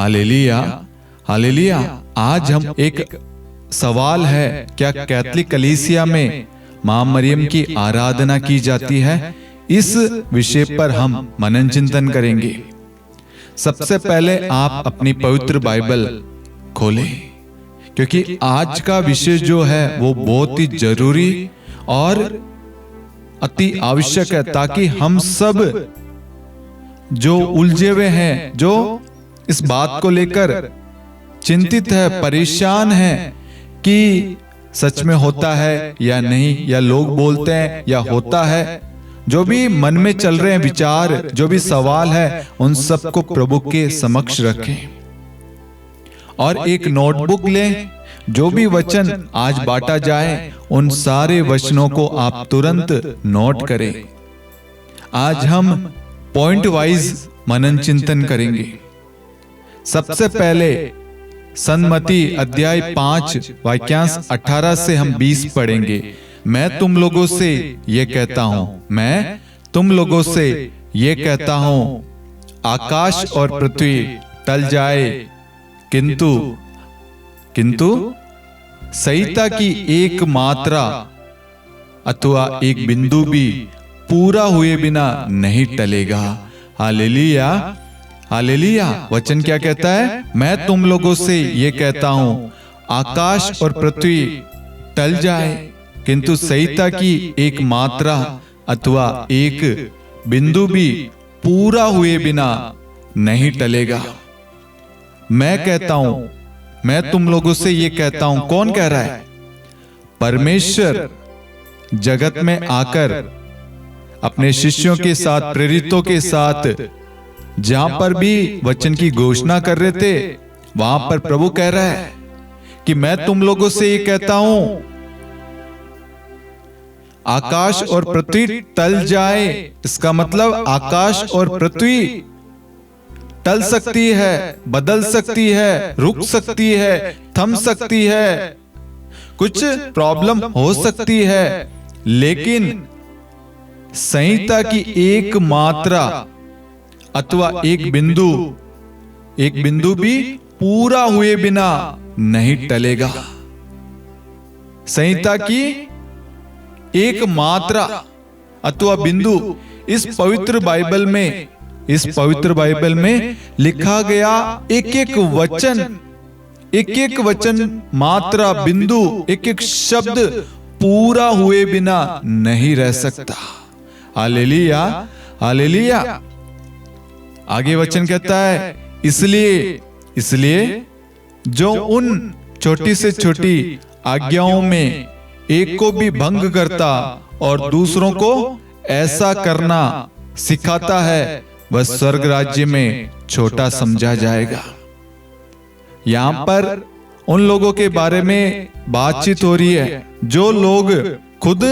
Hallelujah, hallelujah. आज हम एक सवाल है, क्या कैथोलिक कलीसिया में मां मरियम की आराधना की जाती है? इस विषय पर हम मनन चिंतन करेंगे। सबसे पहले आप अपनी पवित्र बाइबल खोलें, क्योंकि आज का विषय जो है वो बहुत ही जरूरी और अति आवश्यक है, ताकि हम सब जो उलझे हुए हैं, जो इस बात को लेकर चिंतित है, परेशान है कि सच में होता है या नहीं, या लोग बोलते हैं या होता है, जो भी मन में चल रहे हैं विचार, जो भी सवाल है, उन सबको प्रभु के समक्ष रखें और एक नोटबुक लें। जो भी वचन आज बांटा जाए, उन सारे वचनों को आप तुरंत नोट करें। आज हम पॉइंट वाइज मनन चिंतन करेंगे। सबसे पहले सन्मति अध्याय 5 वाक्यांश 18 से हम 20 पढ़ेंगे। मैं तुम लोगों से ये कहता हूं, मैं तुम लोगों से ये कहता हूं, आकाश और पृथ्वी टल जाए, किंतु संहिता की एक मात्रा अथवा एक बिंदु भी पूरा हुए बिना नहीं टलेगा। Hallelujah, hallelujah. वचन क्या कहता है? मैं तुम लोगों से ये कहता हूं, आकाश और पृथ्वी टल जाए, किंतु संहिता की एक मात्रा अथवा एक बिंदु भी पूरा हुए बिना नहीं टलेगा। मैं कहता हूं, मैं तुम लोगों से ये कहता हूं। कौन कह रहा है? परमेश्वर जगत में आकर अपने शिष्यों के साथ, प्रेरितों के साथ जहां पर भी वचन की घोषणा कर रहे थे, वहां पर प्रभु कह रहा है कि मैं तुम लोगों से ये कहता हूं, आकाश और पृथ्वी टल जाए। इसका मतलब आकाश और पृथ्वी टल सकती है, बदल सकती है, रुक सकती है, थम सकती है, कुछ प्रॉब्लम हो सकती है, लेकिन संहिता की एक मात्रा अथवा एक बिंदु भी पूरा हुए बिना नहीं टलेगा। संहिता की एक मात्रा अथवा बिंदु इस पवित्र बाइबल में लिखा गया एक एक वचन मात्रा, बिंदु, एक एक शब्द पूरा हुए बिना नहीं रह सकता। Hallelujah, hallelujah. आगे वचन कहता है, इसलिए जो उन छोटी से छोटी आज्ञाओं में एक को भी भंग करता और दूसरों को ऐसा करना सिखाता है, वह स्वर्ग राज्य में छोटा समझा जाएगा। यहां पर उन लोगों के बारे में बातचीत हो रही है जो लोग खुद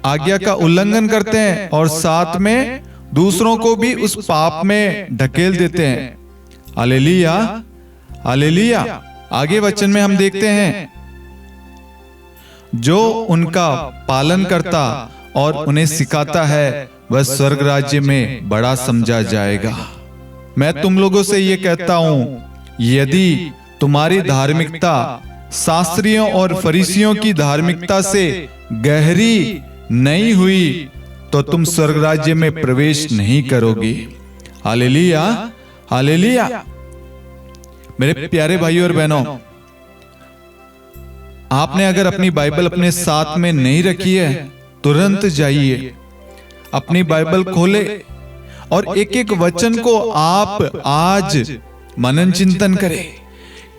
आज्ञा का उल्लंघन करते हैं और साथ में दूसरों को भी उस पाप में ढकेल देते हैं। Hallelujah, hallelujah. आगे वचन में हम देखते हैं, जो उनका पालन करता और उन्हें सिखाता है, वह स्वर्ग राज्य में बड़ा समझा जाएगा। मैं तुम लोगों से ये कहता हूं, यदि तुम्हारी धार्मिकता शास्त्रियों और फरीसियों की धार्मिकता से गहरी नहीं हुई, तो तुम स्वर्ग राज्य में प्रवेश नहीं करोगे। Hallelujah, hallelujah. मेरे प्यारे भाइयों और बहनों, आपने अगर अपनी बाइबल अपने साथ में नहीं रखी है, तुरंत जाइए, अपनी बाइबल खोले और एक एक वचन को आप आज मनन चिंतन करें,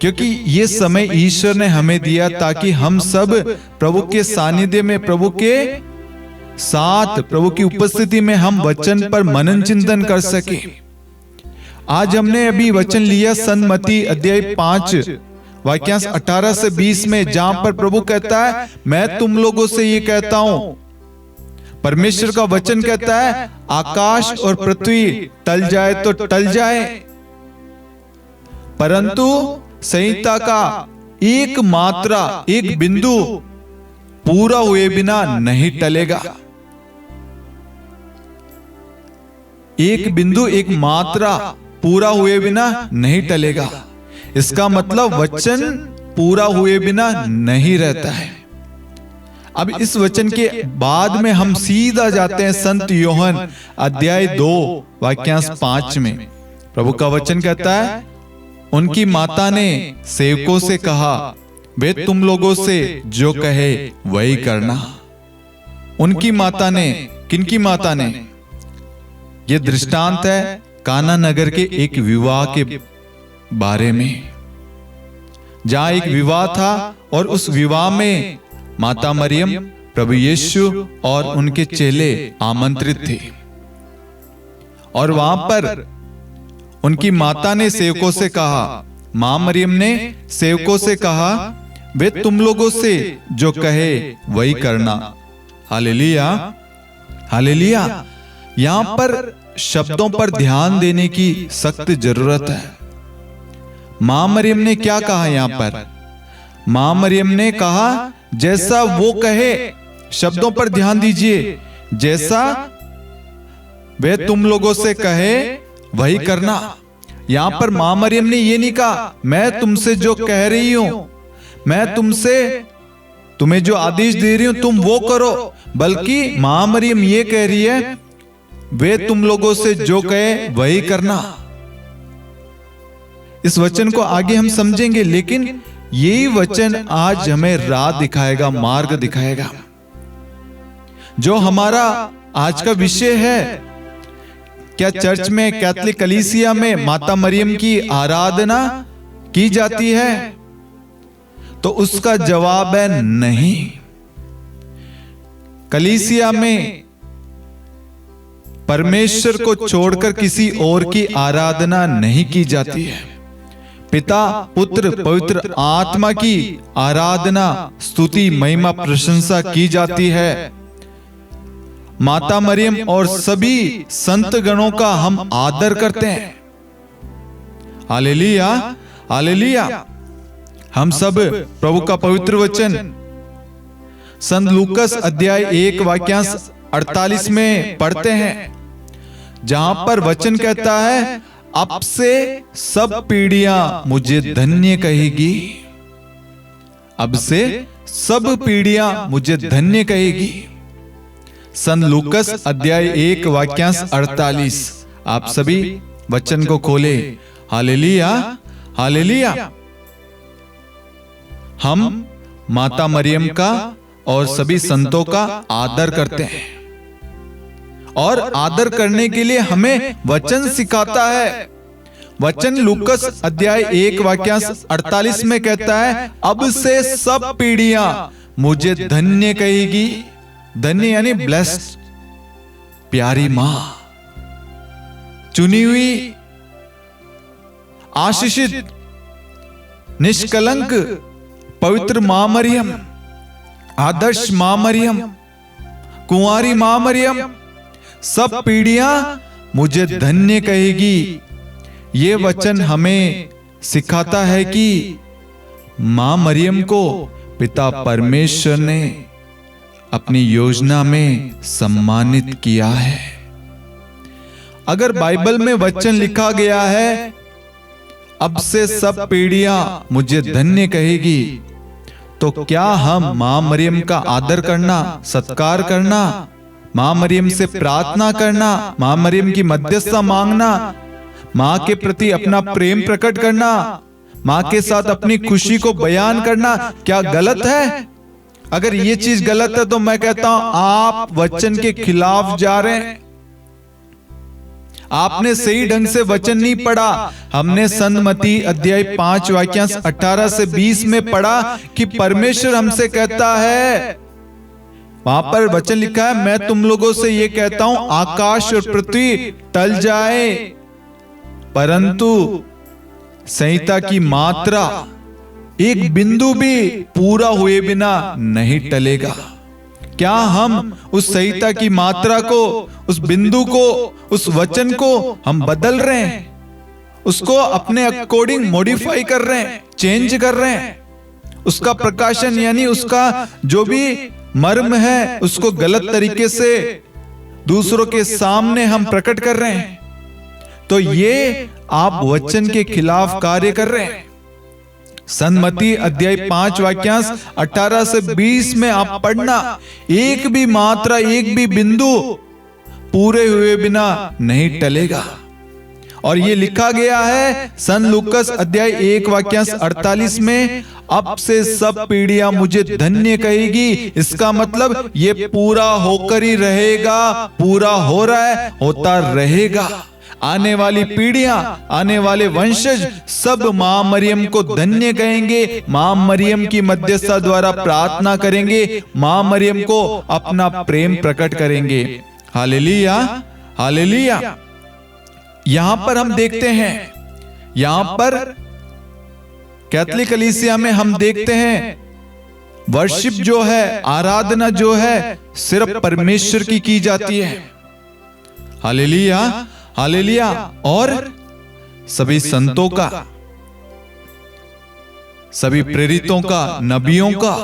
क्योंकि ये समय ईश्वर ने हमें दिया ताकि हम सब प्रभु के सानिध्य में, प्रभु के साथ, प्रभु की उपस्थिति में हम वचन पर मनन चिंतन कर सके। आज हमने अभी वचन लिया सन्मति अध्याय 5 वाक्यांश 18 से 20 में, जहां पर प्रभु कहता है, मैं तुम लोगों से ये कहता हूं। परमेश्वर का वचन कहता है, आकाश और पृथ्वी टल जाए तो टल जाए, परंतु संहिता का एक मात्रा, एक बिंदु पूरा हुए बिना नहीं टलेगा। एक बिंदु, एक मात्रा पूरा हुए बिना नहीं टलेगा। इसका मतलब वचन पूरा हुए बिना नहीं रहता है। अब इस वचन के बाद में हम सीधा जाते हैं संत यूहन्ना अध्याय 2 वाक्यांश 5 में। प्रभु का वचन कहता है, उनकी माता ने सेवकों से कहा, वे तुम लोगों से जो कहे वही करना। उनकी माता ने, किनकी माता ने? यह दृष्टांत है काना नगर के एक विवाह के बारे में, जहां एक विवाह था और उस विवाह में माता मरियम, प्रभु यीशु और उनके चेले आमंत्रित थे। और वहां पर उनकी माता ने सेवकों से कहा, मां मरियम ने सेवकों से कहा, वे तुम लोगों से जो कहे वही करना। Hallelujah, hallelujah. यहां पर शब्दों पर ध्यान देने की सख्त जरूरत है। मां मरियम ने क्या कहा? यहां पर मां मरियम ने कहा, जैसा वो कहे, शब्दों पर ध्यान दीजिए, जैसा वे तुम लोगों से कहे वही करना। यहां पर मां मरियम ने ये नहीं कहा, मैं तुमसे जो कह रही हूं, मैं तुम्हें जो आदेश दे रही हूं तुम वो करो, बल्कि मां मरियम ये कह रही है, वे तुम लोगों से जो कहे वही करना। इस वचन को आगे हम समझेंगे, लेकिन यही वचन आज हमें राह दिखाएगा, मार्ग दिखाएगा। जो हमारा आज का विषय है, क्या चर्च में, कैथोलिक कलीसिया में माता मरियम की आराधना की जाती है? तो उसका जवाब है नहीं। कलीसिया में परमेश्वर को छोड़कर किसी और की आराधना नहीं की जाती है। पिता, पुत्र, पवित्र आत्मा की आराधना, स्तुति, महिमा, प्रशंसा की जाती है। माता मरियम और सभी संत गणों का हम आदर करते हैं। Hallelujah, hallelujah. हम सब प्रभु का पवित्र वचन संत लूकस अध्याय 1 वाक्यांश 48 में पढ़ते हैं, जहां पर वचन कहता है, अब से सब पीढ़ियां मुझे धन्य कहेगी। अब से सब पीढ़ियां मुझे धन्य कहेगी। संत लूकस अध्याय 1 वाक्यांश 48। आप सभी वचन को खोले। Hallelujah, hallelujah. हम माता मरियम का और सभी संतों का आदर करते हैं, और आदर करने के लिए हमें वचन सिखाता है। वचन लूकस अध्याय 1 वाक्यांश 48 में कहता है, अब से सब पीढ़ियां मुझे धन्य कहेगी। धन्य यानी ब्लेस्ड, प्यारी मां, चुनी हुई, आशीषित, निष्कलंक, पवित्र मां मरियम, आदर्श मां मरियम, कुंवारी मां मरियम, सब पीढ़ियां मुझे धन्य कहेगी। ये वचन हमें सिखाता है कि मां मरियम को पिता परमेश्वर ने अपनी योजना में सम्मानित किया है। अगर बाइबल में वचन लिखा गया है, अब से सब पीढ़ियां मुझे धन्य कहेगी, तो क्या हम मां मरियम का आदर करना, सत्कार करना, मां मरियम से प्रार्थना करना, मां मरियम की मध्यस्थता मांगना, मां के प्रति अपना प्रेम प्रकट करना, मां के साथ अपनी खुशी को बयान करना, क्या गलत है? अगर ये चीज गलत है तो मैं कहता हूं आप वचन के खिलाफ जा रहे हैं। आपने सही ढंग से वचन नहीं पढ़ा। हमने संत मत्ती अध्याय 5 वाक्यांश 18 से 20 में पढ़ा कि परमेश्वर हमसे कहता है, वहां पर वचन लिखा है, मैं तुम लोगों से ये कहता हूं, आकाश और पृथ्वी टल जाए परंतु संहिता की मात्रा एक बिंदु भी पूरा हुए बिना नहीं टलेगा। क्या हम उस संहिता की मात्रा को, उस बिंदु को, उस वचन को हम बदल रहे हैं? उसको अपने अकॉर्डिंग मॉडिफाई कर रहे हैं, चेंज कर रहे हैं? उसका प्रकाशन यानी उसका जो भी मर्म है उसको गलत तरीके से दूसरों के सामने हम प्रकट कर रहे हैं, तो ये आप वचन के खिलाफ कार्य कर रहे हैं। सन्मति अध्याय 5 वाक्यांश 18 से 20 में आप पढ़ना, एक भी मात्रा, एक भी बिंदु पूरे हुए बिना नहीं टलेगा। और ये लिखा गया है सन लूकस अध्याय 1 वाक्यांश 48 में, अब से सब पीढ़ियां मुझे धन्य कहेगी। इसका मतलब ये पूरा होकर ही रहेगा, पूरा हो रहा है, होता रहेगा। आने वाली पीढ़ियां, आने वाले वंशज सब मां मरियम को धन्य कहेंगे, मां मरियम की मध्यस्थता द्वारा प्रार्थना करेंगे, मां मरियम को अपना प्रेम प्रकट करेंगे। Hallelujah, hallelujah. यहां पर हम देखते हैं, यहां पर कैथोलिक कलीसिया में हम देखते हैं वर्शिप जो है, आराधना जो है, सिर्फ परमेश्वर की जाती है। Hallelujah, hallelujah. और सभी संतों का, सभी प्रेरितों का, नबियों का,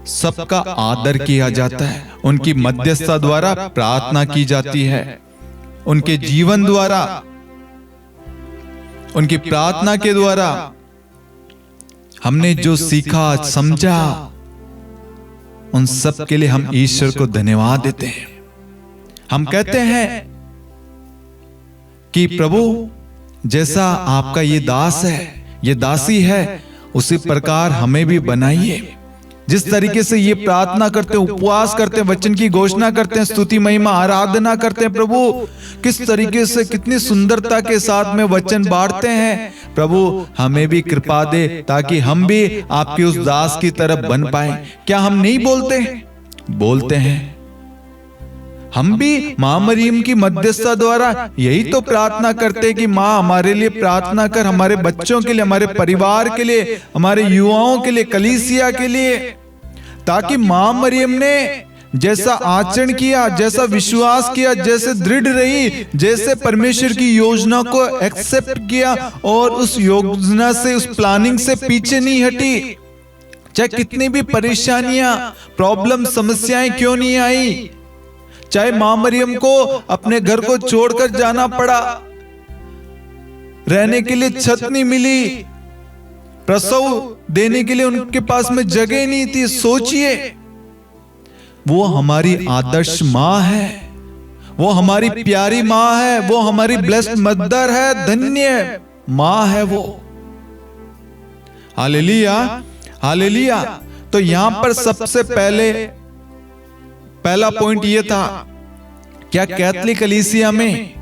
सबका आदर किया जाता है। उनकी मध्यस्थता द्वारा प्रार्थना की जाती है। उनके जीवन द्वारा, उनकी प्रार्थना के द्वारा हमने जो सीखा, समझा, उन सब के लिए हम ईश्वर को धन्यवाद देते हैं। हम कहते हैं कि प्रभु, जैसा आपका ये दास है, ये दासी है, उसी प्रकार हमें भी बनाइए। जिस तरीके से ये प्रार्थना करते हैं, उपवास करते हैं, वचन की घोषणा करते हैं, स्तुति महिमा आराधना करते हैं, प्रभु किस तरीके से, कितनी सुंदरता के साथ में वचन बांटते हैं। प्रभु हमें भी कृपा दे ताकि हम भी आपके उस दास की तरफ बन पाए। क्या हम नहीं बोलते? बोलते हैं। हम भी मां मरियम की मध्यस्थता द्वारा यही तो प्रार्थना करते हैं कि मां हमारे लिए प्रार्थना कर, हमारे बच्चों के लिए, हमारे परिवार के लिए, हमारे युवाओं के लिए, कलीसिया के लिए, ताकि मां मरियम ने जैसा आचरण किया, जैसा विश्वास किया, जैसे दृढ़ रही, जैसे परमेश्वर की योजना को एक्सेप्ट किया और उस योजना से, उस प्लानिंग से पीछे नहीं हटी, चाहे कितनी भी परेशानियां, प्रॉब्लम, समस्याएं क्यों नहीं आई, चाहे मां मरियम को अपने घर को छोड़कर जाना पड़ा, रहने के लिए छत नहीं मिली, प्रसव देने के लिए उनके पास में जगह नहीं थी। सोचिए, वो हमारी आदर्श मां है, वो हमारी प्यारी मां है, वो हमारी ब्लेस्ड मदर है, धन्य मां है वो। Hallelujah, hallelujah. तो यहां पर सबसे पहला पॉइंट ये था, क्या कैथोलिक कलीसिया में,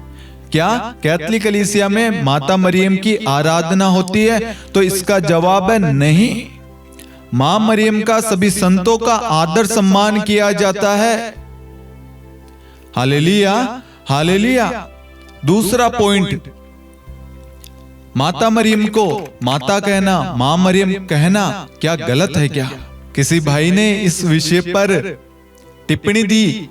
क्या कैथोलिक कलीसिया में माता मरियम की आराधना होती है? तो इसका जवाब है नहीं। मां मरियम का, सभी संतों का आदर सम्मान किया जाता है। Hallelujah, hallelujah. दूसरा पॉइंट, माता मरियम को माता कहना, मां मरियम कहना क्या गलत है क्या? किसी भाई ने इस विषय पर टिप्पणी दी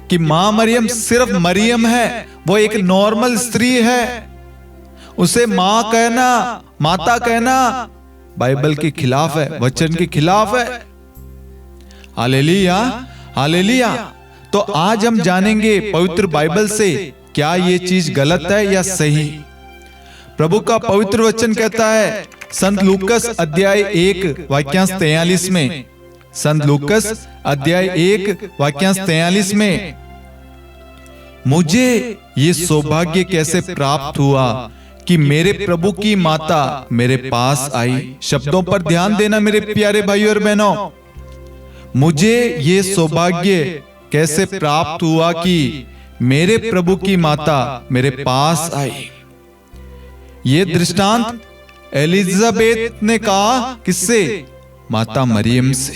कि मां मरियम सिर्फ मरियम है, वो एक नॉर्मल स्त्री है, उसे मां कहना, माता कहना बाइबल के खिलाफ है, वचन के खिलाफ है। Hallelujah, hallelujah. तो आज हम जानेंगे पवित्र बाइबल से क्या ये चीज गलत है या सही। प्रभु का पवित्र वचन कहता है संत लूकस अध्याय 1 वाक्यांश 43 में, संत लूकस अध्याय 1 वाक्यांश 43 में, मुझे ये सौभाग्य कैसे प्राप्त हुआ कि मेरे प्रभु की माता मेरे पास आई। शब्दों पर ध्यान देना मेरे प्यारे भाइयों और बहनों। मुझे ये सौभाग्य कैसे प्राप्त हुआ कि मेरे प्रभु की माता मेरे पास आई। ये दृष्टांत एलिजाबेथ ने कहा, किससे? माता मरियम से।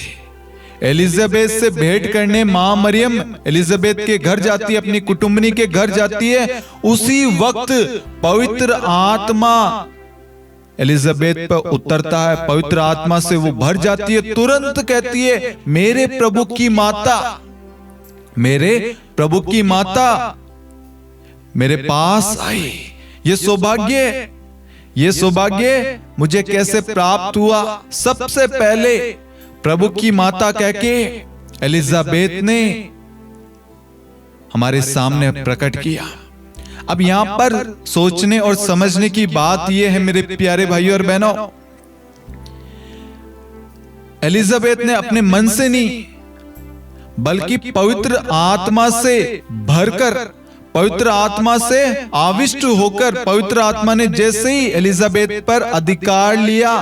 एलिजाबेथ से भेंट करने मां मरियम एलिजाबेथ के घर जाती है, अपनी कुटुंबनी के घर जाती है। उसी वक्त पवित्र आत्मा एलिजाबेथ पर उतरता है, पवित्र आत्मा से वो भर जाती है। तुरंत कहती है, मेरे प्रभु की माता, मेरे प्रभु की माता मेरे पास आई। ये सौभाग्य मुझे कैसे प्राप्त हुआ? सबसे पहले प्रभु की माता कहके एलिजाबेथ ने हमारे सामने प्रकट किया। अब यहां पर सोचने और समझने की बात यह है मेरे प्यारे भाइयों और बहनों, एलिजाबेथ ने अपने मन से नहीं, बल्कि पवित्र आत्मा से भरकर, पवित्र आत्मा से आविष्ट होकर, पवित्र आत्मा ने जैसे ही एलिजाबेथ पर अधिकार लिया,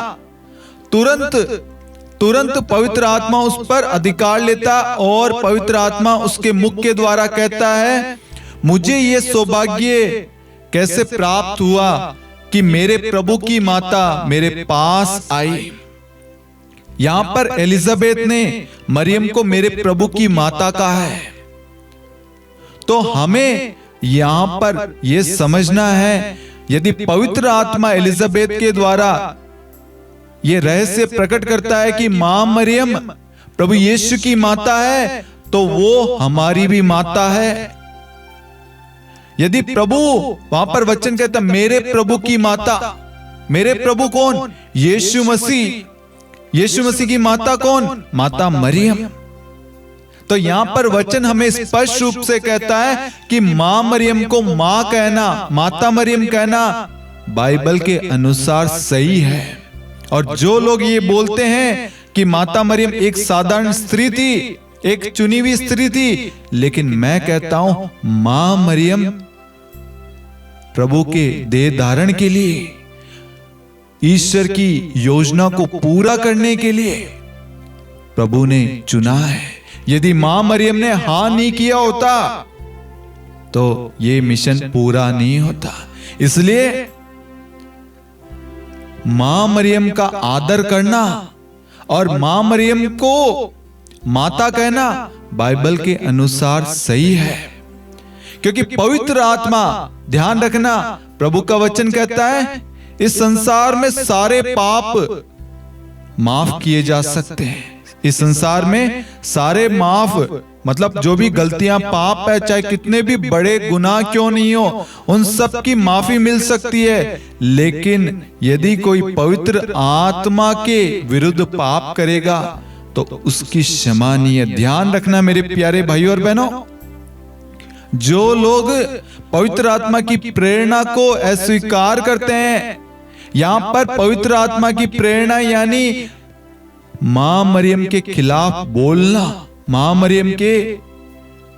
तुरंत पवित्र आत्मा उस पर अधिकार लेता और पवित्र आत्मा उसके मुख के द्वारा कहता है, मुझे यह सौभाग्य कैसे प्राप्त हुआ कि मेरे प्रभु की माता मेरे पास आई। यहां पर एलिजाबेथ ने मरियम को मेरे प्रभु की माता कहा है। तो हमें यहां पर यह समझना है, यदि पवित्र आत्मा एलिजाबेथ के द्वारा यह रहस्य प्रकट करता है कि मां मरियम प्रभु यीशु की माता है, तो वो हमारी भी माता है। यदि प्रभु, वहां पर वचन कहता मेरे प्रभु की माता, मेरे प्रभु कौन? यीशु मसीह। यीशु मसीह की माता कौन? माता मरियम। तो यहां पर वचन हमें स्पष्ट रूप से कहता है कि मां मरियम को मां कहना, माता मरियम कहना बाइबल के अनुसार सही है। और जो लोग ये बोलते हैं कि माता मरियम एक साधारण स्त्री थी, एक चुनी हुई स्त्री थी, लेकिन मैं कहता हूं मां मरियम प्रभु के देह धारण के लिए, ईश्वर की योजना को पूरा करने के लिए प्रभु ने चुना है। यदि मां मरियम ने हां नहीं किया होता तो ये मिशन पूरा नहीं होता। इसलिए मां मरियम का आदर करना और मां मरियम को माता कहना बाइबल के अनुसार सही है, क्योंकि पवित्र आत्मा, ध्यान रखना, प्रभु का वचन कहता है इस संसार में सारे पाप माफ किए जा सकते हैं। इस संसार में सारे माफ, मतलब जो भी गलतियां, पाप है, चाहे कितने भी बड़े गुनाह क्यों नहीं हो, उन सब की माफी मिल सकती है। लेकिन यदि कोई पवित्र आत्मा के विरुद्ध पाप करेगा तो उसकी क्षमा नहीं है। ध्यान रखना मेरे प्यारे भाइयों और बहनों, जो लोग पवित्र आत्मा की प्रेरणा को अस्वीकार करते हैं, यहां पर पवित्र आत्मा की प्रेरणा यानी मां मरियम के खिलाफ बोलना, मां मरियम के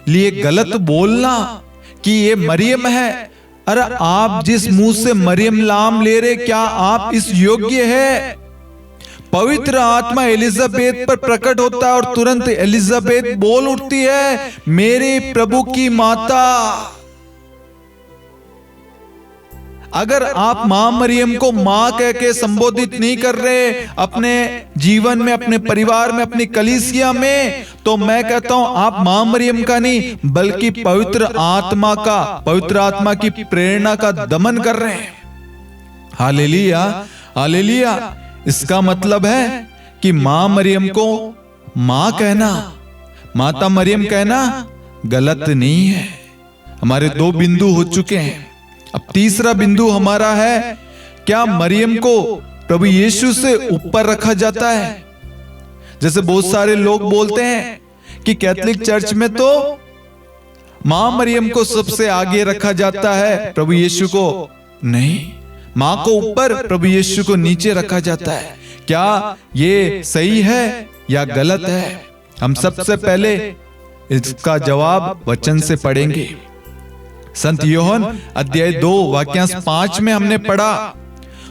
लिए गलत बोलना कि ये मरियम है। अरे आप जिस मुंह से मरियम नाम ले रहे, क्या आप इस योग्य है? पवित्र आत्मा एलिजाबेथ पर प्रकट होता है और तुरंत एलिजाबेथ बोल उठती है मेरे प्रभु की माता। अगर आप मां मरियम को मां कह के संबोधित नहीं कर रहे अपने जीवन में, अपने परिवार में, अपनी कलीसिया में, तो मैं कहता हूं आप मां मरियम का नहीं बल्कि पवित्र आत्मा का, पवित्र आत्मा की प्रेरणा का दमन कर रहे हैं। Hallelujah, hallelujah. इसका मतलब है कि मां मरियम को मां कहना, माता मरियम कहना गलत नहीं है। हमारे 2 बिंदु हो चुके हैं। अब तीसरा बिंदु हमारा है, क्या मरियम को प्रभु यीशु से ऊपर रखा जाता है? जैसे बहुत सारे लोग बोलते हैं कि कैथोलिक चर्च में तो मां मरियम को सबसे आगे रखा जाता है, प्रभु यीशु को नहीं। मां को ऊपर, प्रभु यीशु को नीचे रखा जाता है। क्या ये सही है या गलत है? हम सबसे पहले इसका जवाब वचन से पढ़ेंगे। संत यूहन्ना अध्याय 2 वाक्यांश 5 में हमने पढ़ा,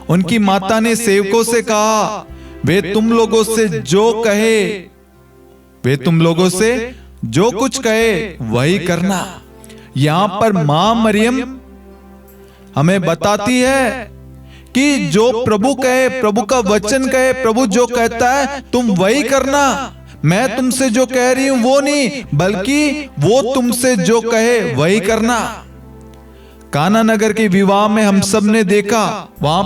उनकी माता ने सेवकों से कहा वे तुम लोगों से जो कहे, वे तुम लोगों से जो कुछ कहे वही करना। यहां पर मां मरियम हमें बताती है कि जो प्रभु कहे, प्रभु का वचन कहे, प्रभु जो कहता है तुम वही करना। मैं तुमसे जो कह रही हूं वो नहीं, बल्कि वो तुमसे जो कहे वही करना। काना नगर के विवाह में हम सब ने देखा, वहां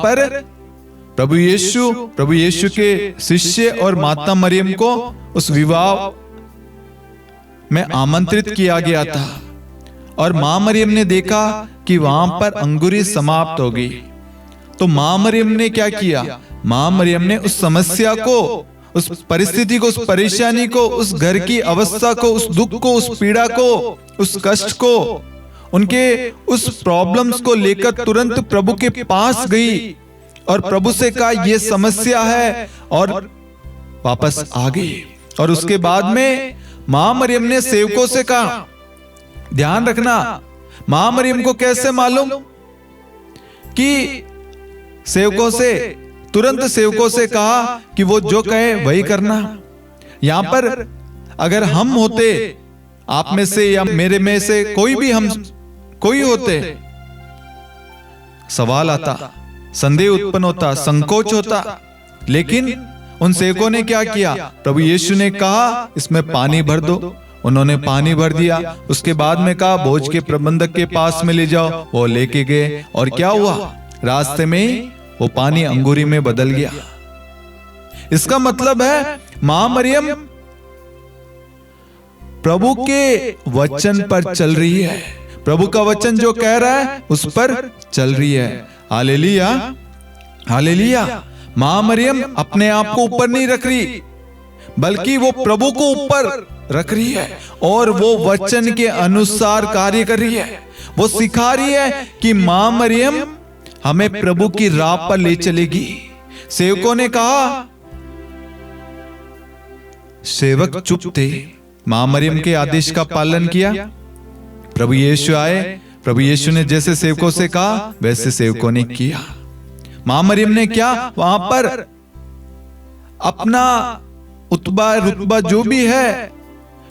पर प्रभु यीशु के शिष्य और माता मरियम को उस विवाह में आमंत्रित किया गया था और मां मरियम ने देखा कि वहां पर अंगूरी समाप्त हो गई। तो मां मरियम ने क्या किया? मां मरियम ने उस समस्या को, उस परिस्थिति को, उस परेशानी को, उस घर की अवस्था को, उस दुख को, उस पीड़ा को, उस कष्ट को, उनके उस प्रॉब्लम्स को लेकर तुरंत प्रभु के पास गई और प्रभु से कहा ये समस्या है और वापस आ गई। और उसके बाद में मां मरियम ने सेवकों से कहा, ध्यान रखना, मां मरियम को कैसे मालूम कि सेवकों से, तुरंत सेवकों से कहा कि वो जो कहे वही करना। यहां पर अगर हम होते, आप में से या मेरे में से कोई भी, हम कोई होते, सवाल आता, संदेह उत्पन्न होता, संकोच होता। लेकिन उन सेवकों ने क्या किया? प्रभु यीशु ने कहा इसमें पानी भर दो, उन्होंने पानी भर दिया। उसके बाद में कहा भोज के प्रबंधक के पास में ले जाओ, वो लेके गए। और क्या हुआ? रास्ते में ही वो पानी अंगूरी में बदल गया। इसका मतलब है मां मरियम प्रभु के वचन पर चल रही है, प्रभु का वचन जो कह रहा है उस पर चल रही है। Hallelujah, hallelujah. मां मरियम अपने आप को ऊपर नहीं रख रही, बल्कि वो प्रभु को ऊपर रख रही है और वो वचन के अनुसार कार्य कर रही है। वो सिखा रही है कि मां मरियम हमें प्रभु की राह पर ले चलेगी। सेवकों ने कहा, सेवक चुप थे, मां मरियम के आदेश का पालन किया। प्रभु यीशु आए, प्रभु यीशु ने जैसे सेवकों से कहा वैसे सेवकों ने किया। मां मरियम ने क्या वहां पर अपना रुतबा जो भी है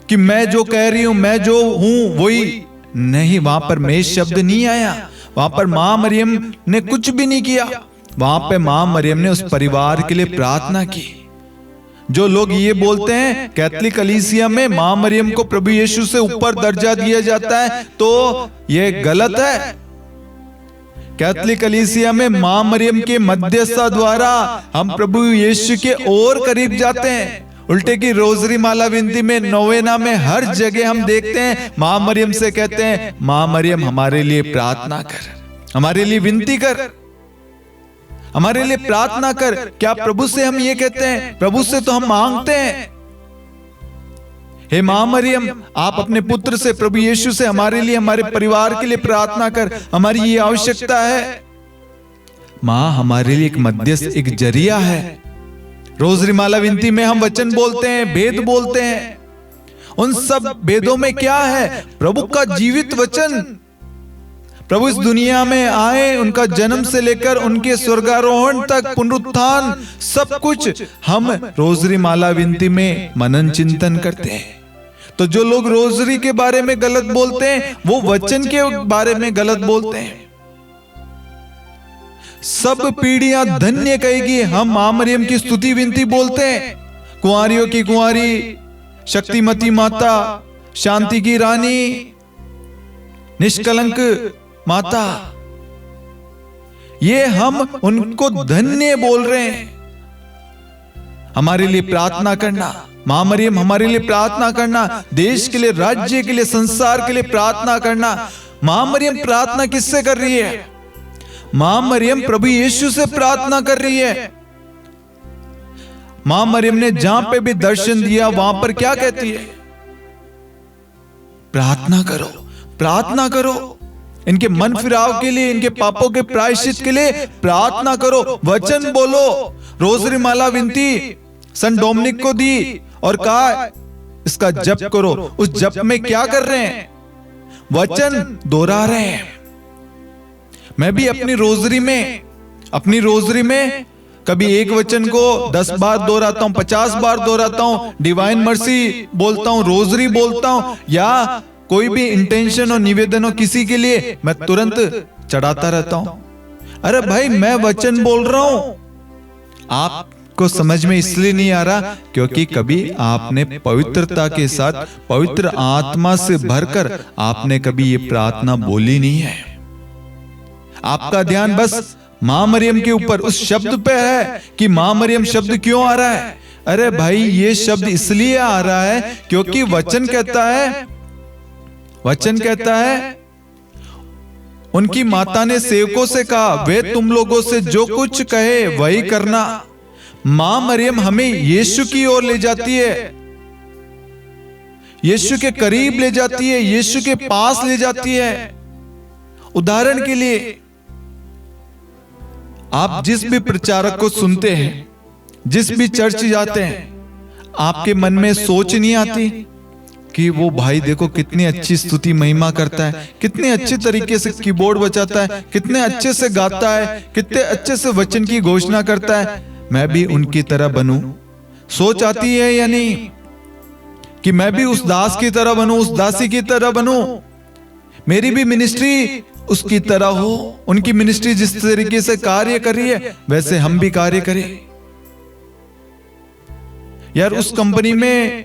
कि मैं जो कह रही हूं, मैं जो हूं वही नहीं, वहां पर मैं शब्द नहीं आया। वहां पर मां मरियम ने कुछ भी नहीं किया। वहां पे मां मरियम ने उस परिवार के लिए प्रार्थना की। जो लोग ये बोलते हैं कैथोलिक कलीसिया में मां मरियम को प्रभु यीशु से ऊपर दर्जा दिया जाता है, तो ये गलत है। कैथोलिक कलीसिया में मां मरियम के मध्यस्थता द्वारा हम प्रभु यीशु के और करीब जाते हैं। उल्टे की रोजरी माला विनती में, नोवेना में, हर जगह हम देखते हैं मां मरियम से कहते हैं, मां मरियम हमारे लिए प्रार्थना कर, हमारे लिए विनती कर, हमारे लिए प्रार्थना कर। क्या प्रभु से हम ये कहते हैं? प्रभु से तो हम मांगते हैं, हे मां मरियम आप अपने पुत्र से, प्रभु यीशु से हमारे लिए, हमारे परिवार के लिए प्रार्थना कर, हमारी ये आवश्यकता है। मां हमारे लिए एक मध्यस्थ, एक जरिया है। रोजरी माला विनती में हम वचन बोलते हैं, भेद बोलते हैं। उन सब भेदों में क्या है? प्रभु का जीवित वचन। प्रभु इस दुनिया में आए, उनका जन्म से लेकर उनके स्वर्गारोहण तक, पुनरुत्थान, सब कुछ हम रोजरी माला विनती में मनन चिंतन करते हैं। तो जो लोग रोजरी के बारे में गलत बोलते हैं, वो वचन के बारे में गलत बोलते हैं। सब पीढ़ियां धन्य कहेगी हम मां मरियम की स्तुति विनती बोलते हैं। कुंवारियों की कुंवारी, शक्तिमती माता, शांति की रानी, निष्कलंक माता, ये हम उनको धन्य बोल रहे हैं। हमारे लिए प्रार्थना करना, मां मरियम हमारे लिए प्रार्थना करना, देश के लिए, राज्य के लिए, संसार के लिए प्रार्थना करना। मां मरियम प्रार्थना किससे कर रही है? मां मरियम प्रभु यीशु से प्रार्थना कर रही है। मां मरियम ने जहां पे भी दर्शन दिया वहां पर क्या कहती है? प्रार्थना करो, प्रार्थना करो। इनके मन फिराव के लिए, इनके पापों के प्रायश्चित के लिए प्रार्थना करो, वचन बोलो। रोजरी माला विनती संत डोमिनिक को दी और कहा इसका जप करो। उस जप में क्या कर रहे हैं? वचन दोहरा रहे हैं। मैं भी अपनी रोजरी में कभी एक वचन को 10 बार दोहराता हूं, 50 बार दोहराता हूं, डिवाइन मर्सी बोलता हूं, रोजरी बोलता हूं, या कोई भी इंटेंशन और निवेदन हो किसी के लिए, मैं तुरंत चढ़ाता रहता हूं। अरे भाई मैं वचन बोल रहा हूं, आपको समझ में इसलिए नहीं आ रहा क्योंकि कभी आपने पवित्रता के साथ, पवित्र आत्मा से भरकर आपने कभी ये प्रार्थना बोली नहीं है। आपका ध्यान बस मां मरियम के ऊपर, उस शब्द पे है कि मां मरियम शब्द क्यों आ रहा है। अरे भाई ये शब्द इसलिए आ रहा है क्योंकि वचन कहता है उनकी माता ने सेवकों से कहा वे तुम लोगों से जो कुछ कहे वही करना। मां मरियम हमें यीशु की ओर ले जाती है, यीशु के करीब ले जाती है, यीशु के पास ले जाती है। उदाहरण के लिए आप जिस भी प्रचारक को सुनते हैं, जिस भी चर्च जाते हैं, आपके मन में सोच नहीं आती कि वो भाई देखो कितनी अच्छी स्तुति महिमा करता है, कितने अच्छे तरीके से कीबोर्ड बजाता है, कितने अच्छे से गाता है, कितने अच्छे से वचन की घोषणा करता है, मैं भी उनकी तरह बनूं। सोच आती है या नहीं कि मैं भी उस दास की तरह बनूं, उस दासी की तरह बनूं, मेरी भी मिनिस्ट्री उसकी तरह हो, उनकी मिनिस्ट्री जिस तरीके से कार्य कर रही है वैसे हम भी कार्य करें। यार उस कंपनी में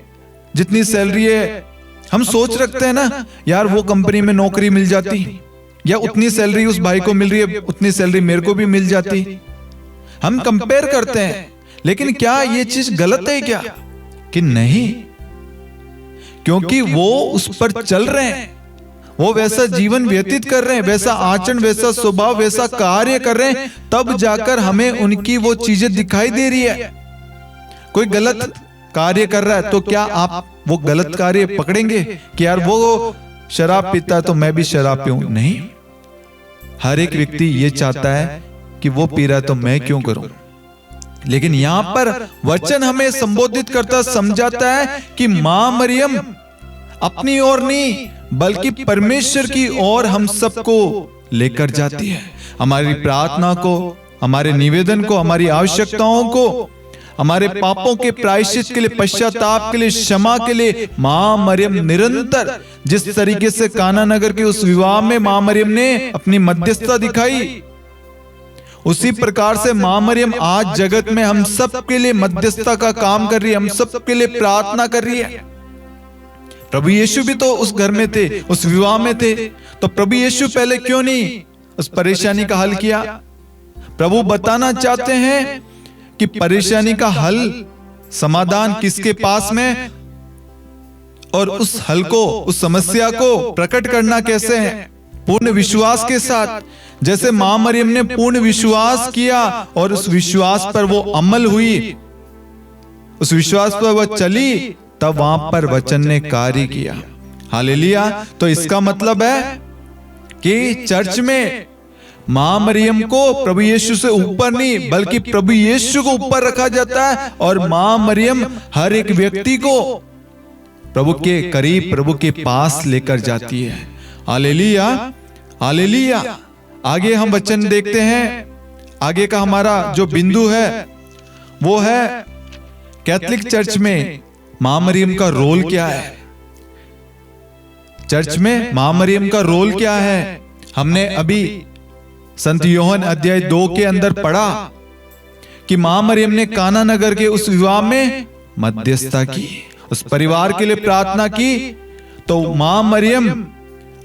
जितनी सैलरी है, हम सोच रखते हैं ना यार वो कंपनी में नौकरी मिल जाती, या उतनी सैलरी उस भाई को मिल रही है उतनी सैलरी मेरे को भी मिल जाती। हम कंपेयर करते हैं, लेकिन क्या ये चीज गलत है क्या? कि नहीं, क्योंकि वो उस पर चल रहे हैं, वो वैसा जीवन व्यतीत कर रहे हैं, वैसा आचरण, वैसा स्वभाव, वैसा कार्य कर रहे हैं, तब जाकर हमें उनकी वो चीजें दिखाई दे रही है। कोई गलत कार्य कर रहा है तो क्या आप वो गलत कार्य पकड़ेंगे कि यार वो शराब पीता है तो मैं भी शराब पीऊं? नहीं, हर एक व्यक्ति ये चाहता है कि वो पी रहा है तो मैं क्यों करूं। लेकिन यहां पर वचन हमें संबोधित करता, समझाता है कि मां मरियम अपनी ओर नहीं बल्कि परमेश्वर की ओर हम सबको लेकर जाती है। हमारी प्रार्थना को, हमारे निवेदन को, हमारी आवश्यकताओं को, हमारे पापों के प्रायश्चित के लिए, पश्चाताप के लिए, क्षमा के लिए मां मरियम निरंतर, जिस तरीके से काना नगर के उस विवाह में मां मरियम ने अपनी मध्यस्थता दिखाई, उसी प्रकार से मां मरियम आज जगत में हम सब के लिए मध्यस्थता का काम कर रही है, हम सब के लिए प्रार्थना कर रही है। प्रभु यीशु भी तो उस घर में थे, उस विवाह में थे, तो प्रभु यीशु पहले क्यों नहीं उस परेशानी का हल किया? प्रभु बताना चाहते हैं कि परेशानी का हल, समाधान किसके पास में, और उस हल को, उस समस्या को प्रकट करना कैसे है? पूर्ण विश्वास के साथ। जैसे मां मरियम ने पूर्ण विश्वास किया और उस विश्वास पर वो अमल हुई, उस विश्वास पर वह चली, तब वहां पर वचन ने कार्य किया। हालेलुया। तो इसका मतलब है कि चर्च में मां मरियम को प्रभु यीशु से ऊपर नहीं बल्कि प्रभु यीशु को ऊपर रखा जाता है, और मां मरियम हर एक व्यक्ति को प्रभु के करीब, प्रभु के पास लेकर जाती है। Hallelujah, hallelujah. आगे हम वचन देखते हैं। आगे का हमारा जो बिंदु है वो है कैथोलिक चर्च में मां मरियम का रोल क्या है। चर्च में मां मरियम का रोल क्या है? हमने अभी संत यूहन्ना अध्याय 2 के अंदर पढ़ा कि मां मरियम ने काना नगर के उस विवाह में मध्यस्थता की, उस परिवार के लिए प्रार्थना की। तो मां मरियम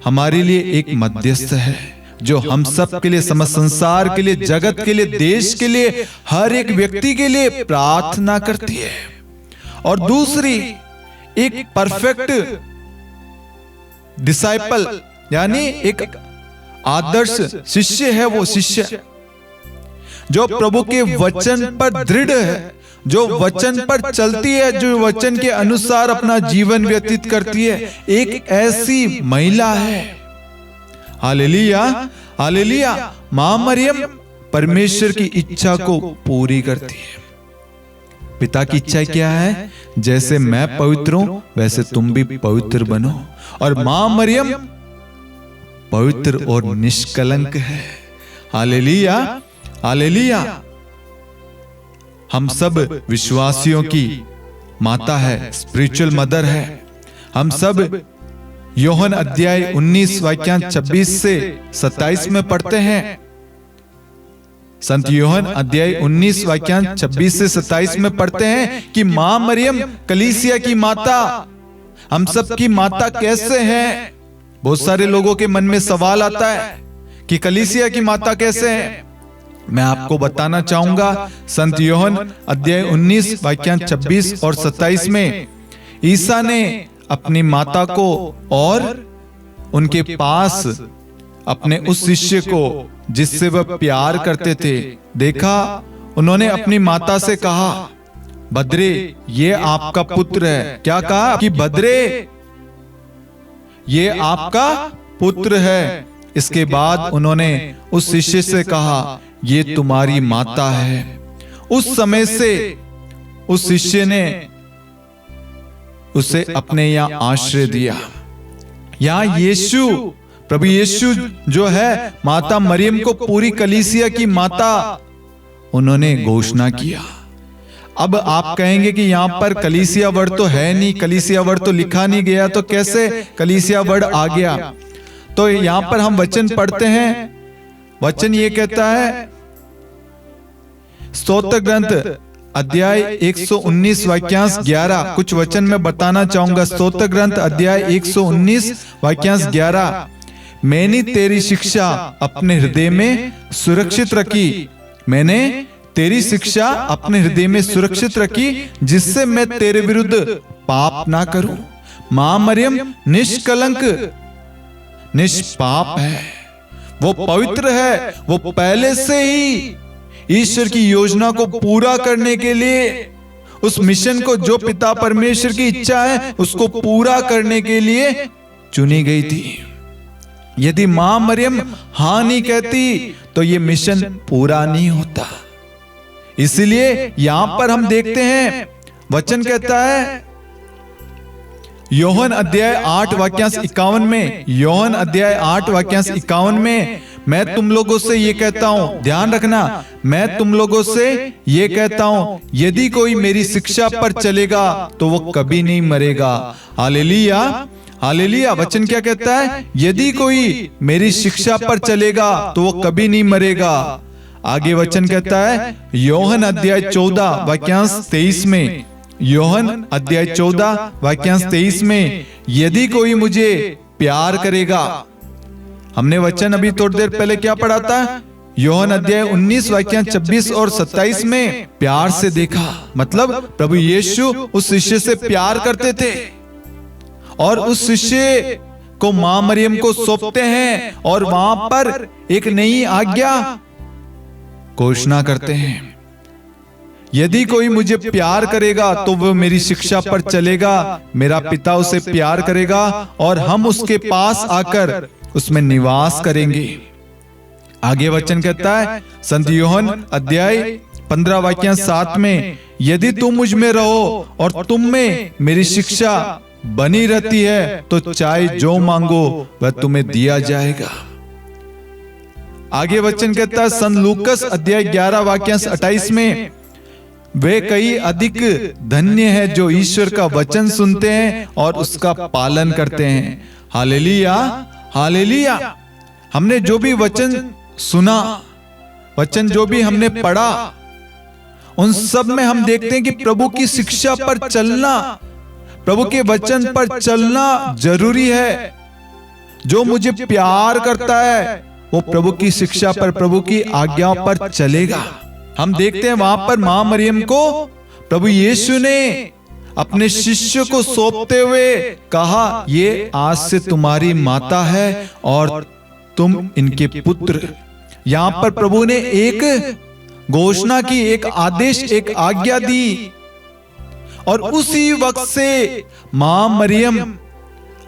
हमारे लिए एक मध्यस्थ है, जो हम सब के लिए, समस्त संसार के लिए, जगत के लिए, देश के लिए, हर एक व्यक्ति के लिए प्रार्थना करती है। और दूसरी, एक परफेक्ट डिसाइपल, यानी एक आदर्श शिष्य है। वो शिष्य जो प्रभु के वचन पर दृढ़ है, जो वचन पर चलती है, जो वचन के अनुसार अपना जीवन व्यतीत करती है, एक ऐसी महिला है। Hallelujah, hallelujah. मां मरियम परमेश्वर की इच्छा को पूरी करती है। पिता की इच्छा क्या है? जैसे मैं पवित्र हूं वैसे तुम भी पवित्र बनो। और मां मरियम पवित्र और निष्कलंक है। Hallelujah, hallelujah. हम सब विश्वासियों की माता है, स्पिरिचुअल मदर है। हम सब यूहन्ना अध्याय 19 वाक्य 26 से 27 में पढ़ते हैं। संत यूहन्ना अध्याय 19 वाक्य 26 से 27 में पढ़ते हैं कि मां मरियम कलीसिया की माता, हम सब की माता कैसे है? बहुत सारे लोगों के मन में सवाल आता है कि कलीसिया की माता कैसे है। मैं आपको बताना चाहूंगा, संत यूहन्ना अध्याय 19 वाक्य 26 और 27 में ईसा ने अपनी माता को और उनके पास अपने उस शिष्य को जिससे वह प्यार करते थे देखा। उन्होंने अपनी माता से कहा, बद्रे ये आपका पुत्र है। क्या कहा? कि बद्रे ये आपका पुत्र है। इसके बाद उन्होंने उस शिष्य से कहा, ये तुम्हारी माता है। उस समय से उस शिष्य ने उसे अपने यहाँ आश्रय दिया। यहाँ यीशु, प्रभु यीशु जो है, माता मरियम को पूरी कलीसिया की माता उन्होंने घोषणा किया। अब आप कहेंगे कि यहाँ पर कलीसिया वर्ड तो है नहीं, कलीसिया वर्ड तो लिखा नहीं गया, तो कैसे कलीसिया वर्ड आ गया? तो यहाँ पर हम वचन पढ़ते हैं। वचन ये कहता है, स्तोत्र ग्रंथ अध्याय 119 वाक्यांश 11, कुछ वचन मैं बताना चाहूंगा। स्तोत्र ग्रंथ अध्याय 119 वाक्यांश 11, मैंने तेरी शिक्षा अपने हृदय में सुरक्षित रखी, मैंने तेरी शिक्षा अपने हृदय में सुरक्षित रखी, जिससे मैं तेरे विरुद्ध पाप ना करूं। मां मरियम निष्कलंक निष्पाप है, वो पवित्र है, वो पहले से ही ईश्वर की योजना को पूरा करने के लिए, उस मिशन को जो पिता परमेश्वर की इच्छा है उसको पूरा करने के लिए चुनी गई थी। यदि मां मरियम हां नहीं कहती तो ये मिशन पूरा नहीं होता। इसलिए यहां पर हम देखते हैं, वचन कहता है योहन अध्याय 8 वाक्यांश 51 में, योहन अध्याय 8 वाक्यांश 51 में, मैं तुम लोगों से ये कहता हूं, ध्यान रखना, मैं तुम लोगों से ये कहता हूं, यदि कोई मेरी शिक्षा पर चलेगा तो वो कभी नहीं मरेगा। Hallelujah, hallelujah. वचन क्या कहता है? यदि कोई मेरी शिक्षा पर चलेगा तो वो कभी नहीं मरेगा। आगे वचन कहता है योहन अध्याय 14 वाक्यांश 23 में, योहन अध्याय 14 वाक्यांश 23 में, यदि कोई मुझे प्यार करेगा। हमने वचन अभी थोड़ी देर पहले क्या पढ़ा था? योहन अध्याय 19 वाक्यांश 26 और 27 में प्यार से देखा, मतलब प्रभु यीशु उस शिष्य से प्यार करते थे और उस शिष्य को मां मरियम को सौंपते हैं और वहां पर एक नई आज्ञा घोषणा करते हैं। यदि कोई मुझे प्यार करेगा तो वो मेरी शिक्षा पर चलेगा, मेरा पिता उसे प्यार करेगा और हम उसके पास आकर उसमें निवास करेंगे। आगे वचन कहता है संत यूहन्ना अध्याय 15 वाक्यांश 7 में, यदि तुम मुझ में रहो और तुम में मेरी शिक्षा बनी रहती है तो चाहे जो मांगो वह तुम्हें दिया जाएगा। आगे वचन कहता है संत लूकस अध्याय 11 वाक्यांश 28 में, वे कई अधिक धन्य है जो ईश्वर का वचन सुनते हैं और उसका पालन करते हैं। Hallelujah, hallelujah. हमने जो भी वचन सुना, वचन जो भी हमने पढ़ा, उन सब में हम देखते हैं कि प्रभु की शिक्षा पर चलना, प्रभु के वचन पर चलना जरूरी है। जो मुझे प्यार करता है वो प्रभु की शिक्षा पर, प्रभु की आज्ञाओं पर चलेगा। हम देखते हैं वहां पर मां मरियम को प्रभु यीशु ने अपने शिष्य को सौंपते हुए कहा, ये आज से तुम्हारी माता है और तुम इनके पुत्र। यहां पर प्रभु ने एक घोषणा की, एक आदेश, एक आज्ञा दी और उसी वक्त से मां मरियम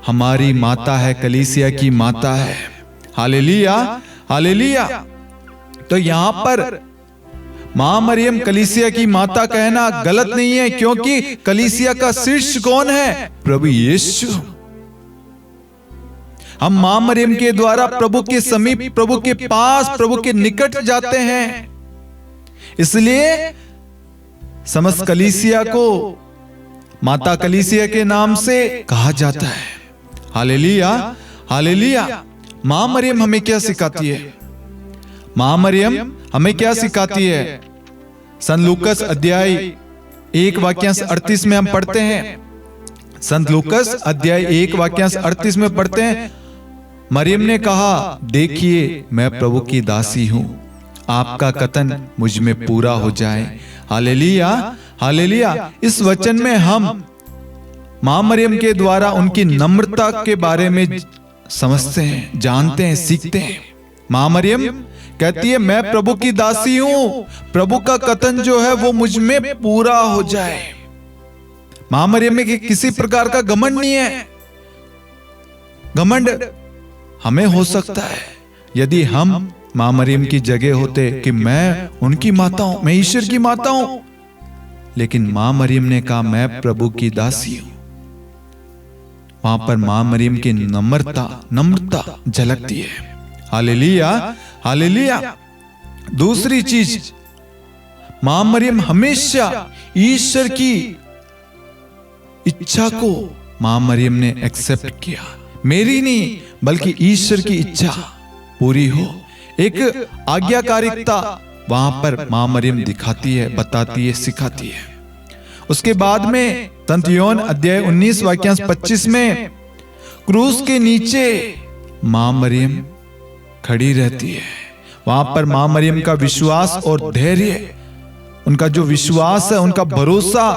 हमारी माता है, कलीसिया की माता है। Hallelujah, hallelujah. तो यहां पर मां मरियम कलीसिया की माता कहना गलत नहीं है, क्योंकि कलीसिया का शीर्ष कौन है? प्रभु यीशु। हम मां मरियम के द्वारा प्रभु के समीप, प्रभु के पास, प्रभु के निकट जाते हैं। इसलिए समस्त कलीसिया को माता कलीसिया के नाम से कहा जाता है। Hallelujah, hallelujah. मां मरियम हमें क्या सिखाती है? मां मरियम हमें क्या सिखाती है? संत लूकस अध्याय 1 वाक्यांश 38 में हम पढ़ते हैं, संत लूकस अध्याय 1 वाक्यांश 38 में पढ़ते हैं, मरियम ने कहा, देखिए मैं प्रभु की दासी हूं, आपका कथन मुझ में पूरा हो जाए। Hallelujah, hallelujah. इस वचन में हम मां मरियम के द्वारा उनकी नम्रता के बारे में समझते हैं, जानते हैं, सीखते हैं। मां मरियम कहती है मैं प्रभु की दासी हूं, प्रभु का कथन जो है वो मुझ में पूरा हो जाए। मां मरियम में किसी प्रकार का घमंड नहीं है। घमंड हमें हो सकता है यदि हम मां मरियम की जगह होते कि मैं उनकी माता हूं, मैं ईश्वर की माता हूं, लेकिन मां मरियम ने कहा मैं प्रभु की दासी हूं। वहां पर मां मरियम की नम्रता झलकती है। Hallelujah, hallelujah. दूसरी चीज, मां मरियम हमेशा ईश्वर की इच्छा को मां मरियम ने एक्सेप्ट किया। मेरी नहीं बल्कि ईश्वर की इच्छा पूरी हो, एक आज्ञाकारिता वहां पर मां मरियम दिखाती है, बताती है, सिखाती है। उसके बाद में संत योहन अध्याय 19 वाक्यांश 25 में क्रूस के नीचे मां मरियम खड़ी रहती है। वहां पर मां मरियम का विश्वास और धैर्य, उनका जो विश्वास है, उनका भरोसा,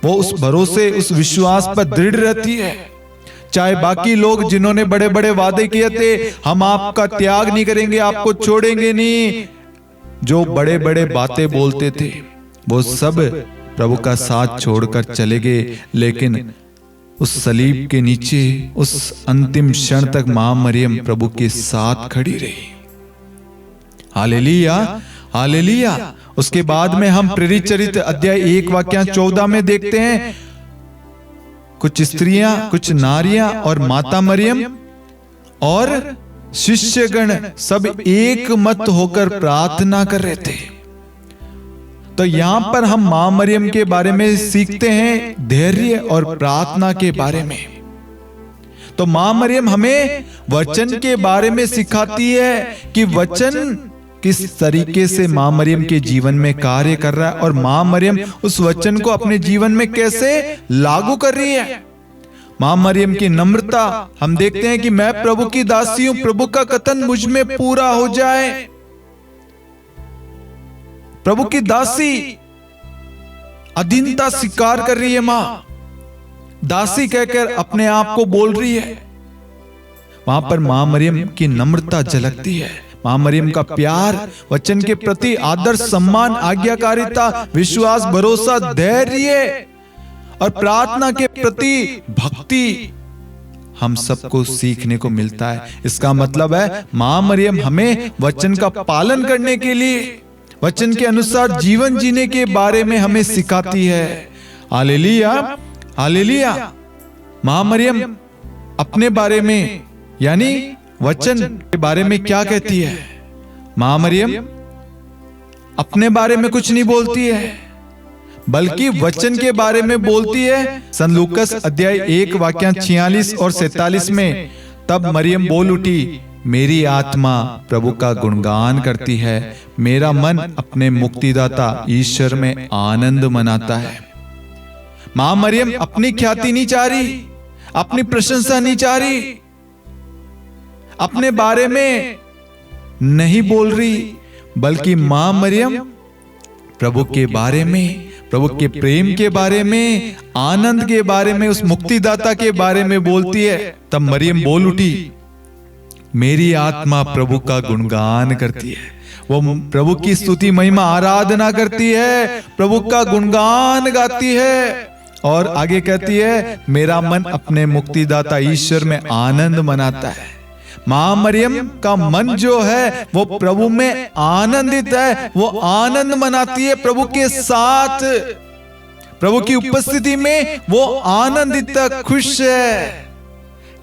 वो उस भरोसे, उस विश्वास पर दृढ़ रहती है। चाहे बाकी लोग जिन्होंने बड़े बड़े वादे किए थे, हम आपका त्याग नहीं करेंगे, आपको छोड़ेंगे नहीं, जो बड़े बड़े बातें बोलते थे, वो सब प्रभु का साथ छोड़कर चले गए। लेकिन उस सलीब के नीचे उस अंतिम क्षण तक मां मरियम प्रभु के साथ खड़ी रही। Hallelujah, hallelujah. उसके बाद में हम प्रेरित चरित्र अध्याय 1 वाक्यांश 14 में देखते हैं, कुछ स्त्रियां, कुछ नारियां और माता मरियम और शिष्यगण सब एक मत होकर प्रार्थना कर रहे थे। तो यहां पर हम मां मरियम के बारे में सीखते हैं, धैर्य और प्रार्थना के बारे में। तो मां मरियम हमें वचन के बारे में सिखाती है कि वचन किस तरीके से मां मरियम के जीवन में कार्य कर रहा है और मां मरियम उस वचन को अपने जीवन में कैसे लागू कर रही है। मां मरियम की नम्रता, हम देखते हैं कि मैं प्रभु की दासी हूं, प्रभु का कथन मुझ में पूरा हो जाए। प्रभु की दासी अधीनता स्वीकार कर रही है, मां दासी कहकर अपने आप को बोल रही है। वहां पर मां मरियम की नम्रता झलकती है। मां मरियम का प्यार, वचन के प्रति आदर, सम्मान, आज्ञाकारिता, विश्वास, भरोसा, धैर्य और प्रार्थना के प्रति भक्ति हम सबको सीखने को मिलता है। इसका मतलब है मां मरियम हमें वचन का पालन करने के लिए, वचन के अनुसार जीवन जीने के बारे में हमें सिखाती है। Hallelujah, hallelujah. मां मरियम अपने बारे में यानी वचन के बारे में क्या कहती है? मां मरियम अपने बारे में कुछ नहीं बोलती है, बल्कि वचन के बारे में बोलती है। संत लूकास अध्याय 1 वाक्यांश 46 और 47 में, तब मरियम बोल उठी, मेरी आत्मा प्रभु का गुणगान करती है, मेरा मन अपने मुक्तिदाता ईश्वर में आनंद मनाता है। मां मरियम अपनी ख्याति नहीं चाह रही, अपनी प्रशंसा नहीं चाह रही, अपने बारे में नहीं बोल रही, बल्कि मां मरियम प्रभु के बारे में, प्रभु के प्रेम के बारे में, आनंद के बारे में, उस मुक्तिदाता के बारे में बोलती है। तब मरियम बोल उठी, मेरी आत्मा प्रभु का गुणगान करती है। वो प्रभु की स्तुति, महिमा, आराधना करती है, प्रभु का गुणगान गाती है और आगे कहती है, मेरा मन अपने मुक्तिदाता ईश्वर में आनंद मनाता है। मां मरियम का मन जो है वो प्रभु में आनंदित है, वो आनंद मनाती है प्रभु के साथ, प्रभु की उपस्थिति में वो आनंदित, खुश है।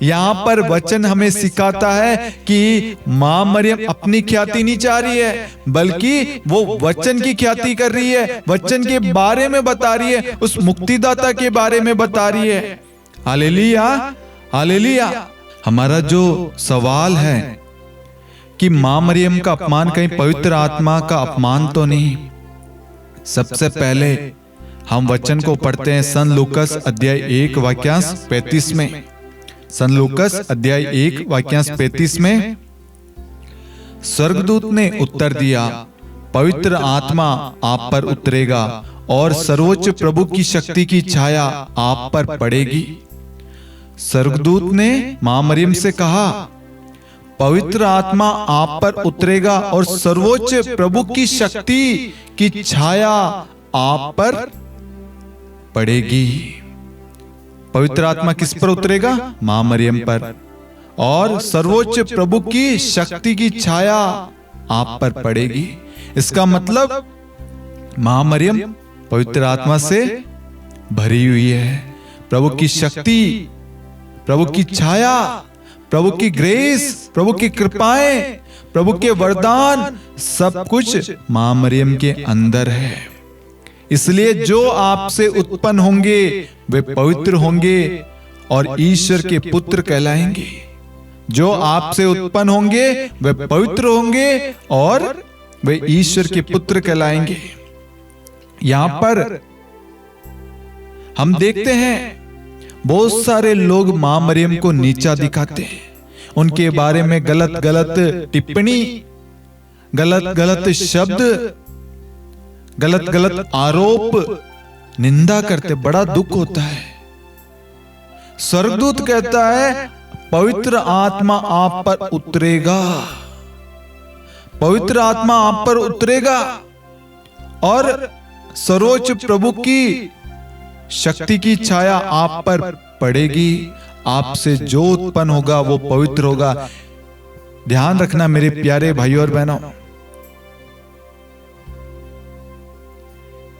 यहां पर वचन हमें सिखाता है कि मां मरियम अपनी ख्याति नहीं चाह रही है, बल्कि वो वचन की ख्याति कर रही है, वचन के बारे में बता रही है, उस मुक्तिदाता के बारे में बता रही है। Hallelujah, hallelujah. हमारा जो सवाल है कि मां मरियम का अपमान कहीं पवित्र आत्मा का अपमान तो नहीं। सबसे पहले हम वचन को पढ़ते हैं संत लूकास अध्याय 1 वाक्यांश 35 में। संत लूकास अध्याय 1 वाक्यांश 35 में, स्वर्गदूत ने उत्तर दिया, पवित्र आत्मा आप पर उतरेगा और सर्वोच्च प्रभु की शक्ति की छाया आप पर पड़ेगी। स्वर्गदूत ने मां मरियम से कहा, पवित्र आत्मा आप पर उतरेगा और सर्वोच्च प्रभु की शक्ति की छाया आप पर पड़ेगी। पवित्र आत्मा किस पर उतरेगा? मां मरियम पर। और सर्वोच्च प्रभु की शक्ति की छाया आप पर पड़ेगी। इसका मतलब मां मरियम पवित्र आत्मा से भरी हुई है। प्रभु की शक्ति, प्रभु की छाया, प्रभु की ग्रेस, प्रभु की कृपाएं, प्रभु के वरदान, सब कुछ मां मरियम के अंदर है। इसलिए जो आपसे उत्पन्न होंगे वे पवित्र होंगे और ईश्वर के पुत्र कहलाएंगे। जो आपसे उत्पन्न होंगे वे पवित्र होंगे और वे ईश्वर के पुत्र कहलाएंगे। यहां पर हम देखते हैं बहुत सारे लोग मां मरियम को नीचा दिखाते हैं, उनके बारे में गलत गलत टिप्पणी, गलत गलत शब्द, गलत गलत आरोप, निंदा करते। बड़ा दुख होता है। स्वर्गदूत कहता है पवित्र आत्मा आप पर उतरेगा, पवित्र आत्मा आप पर उतरेगा और सर्वोच्च प्रभु की शक्ति की छाया आप पर पड़ेगी। आपसे जो उत्पन्न होगा वो पवित्र होगा। ध्यान रखना मेरे प्यारे भाइयों और बहनों,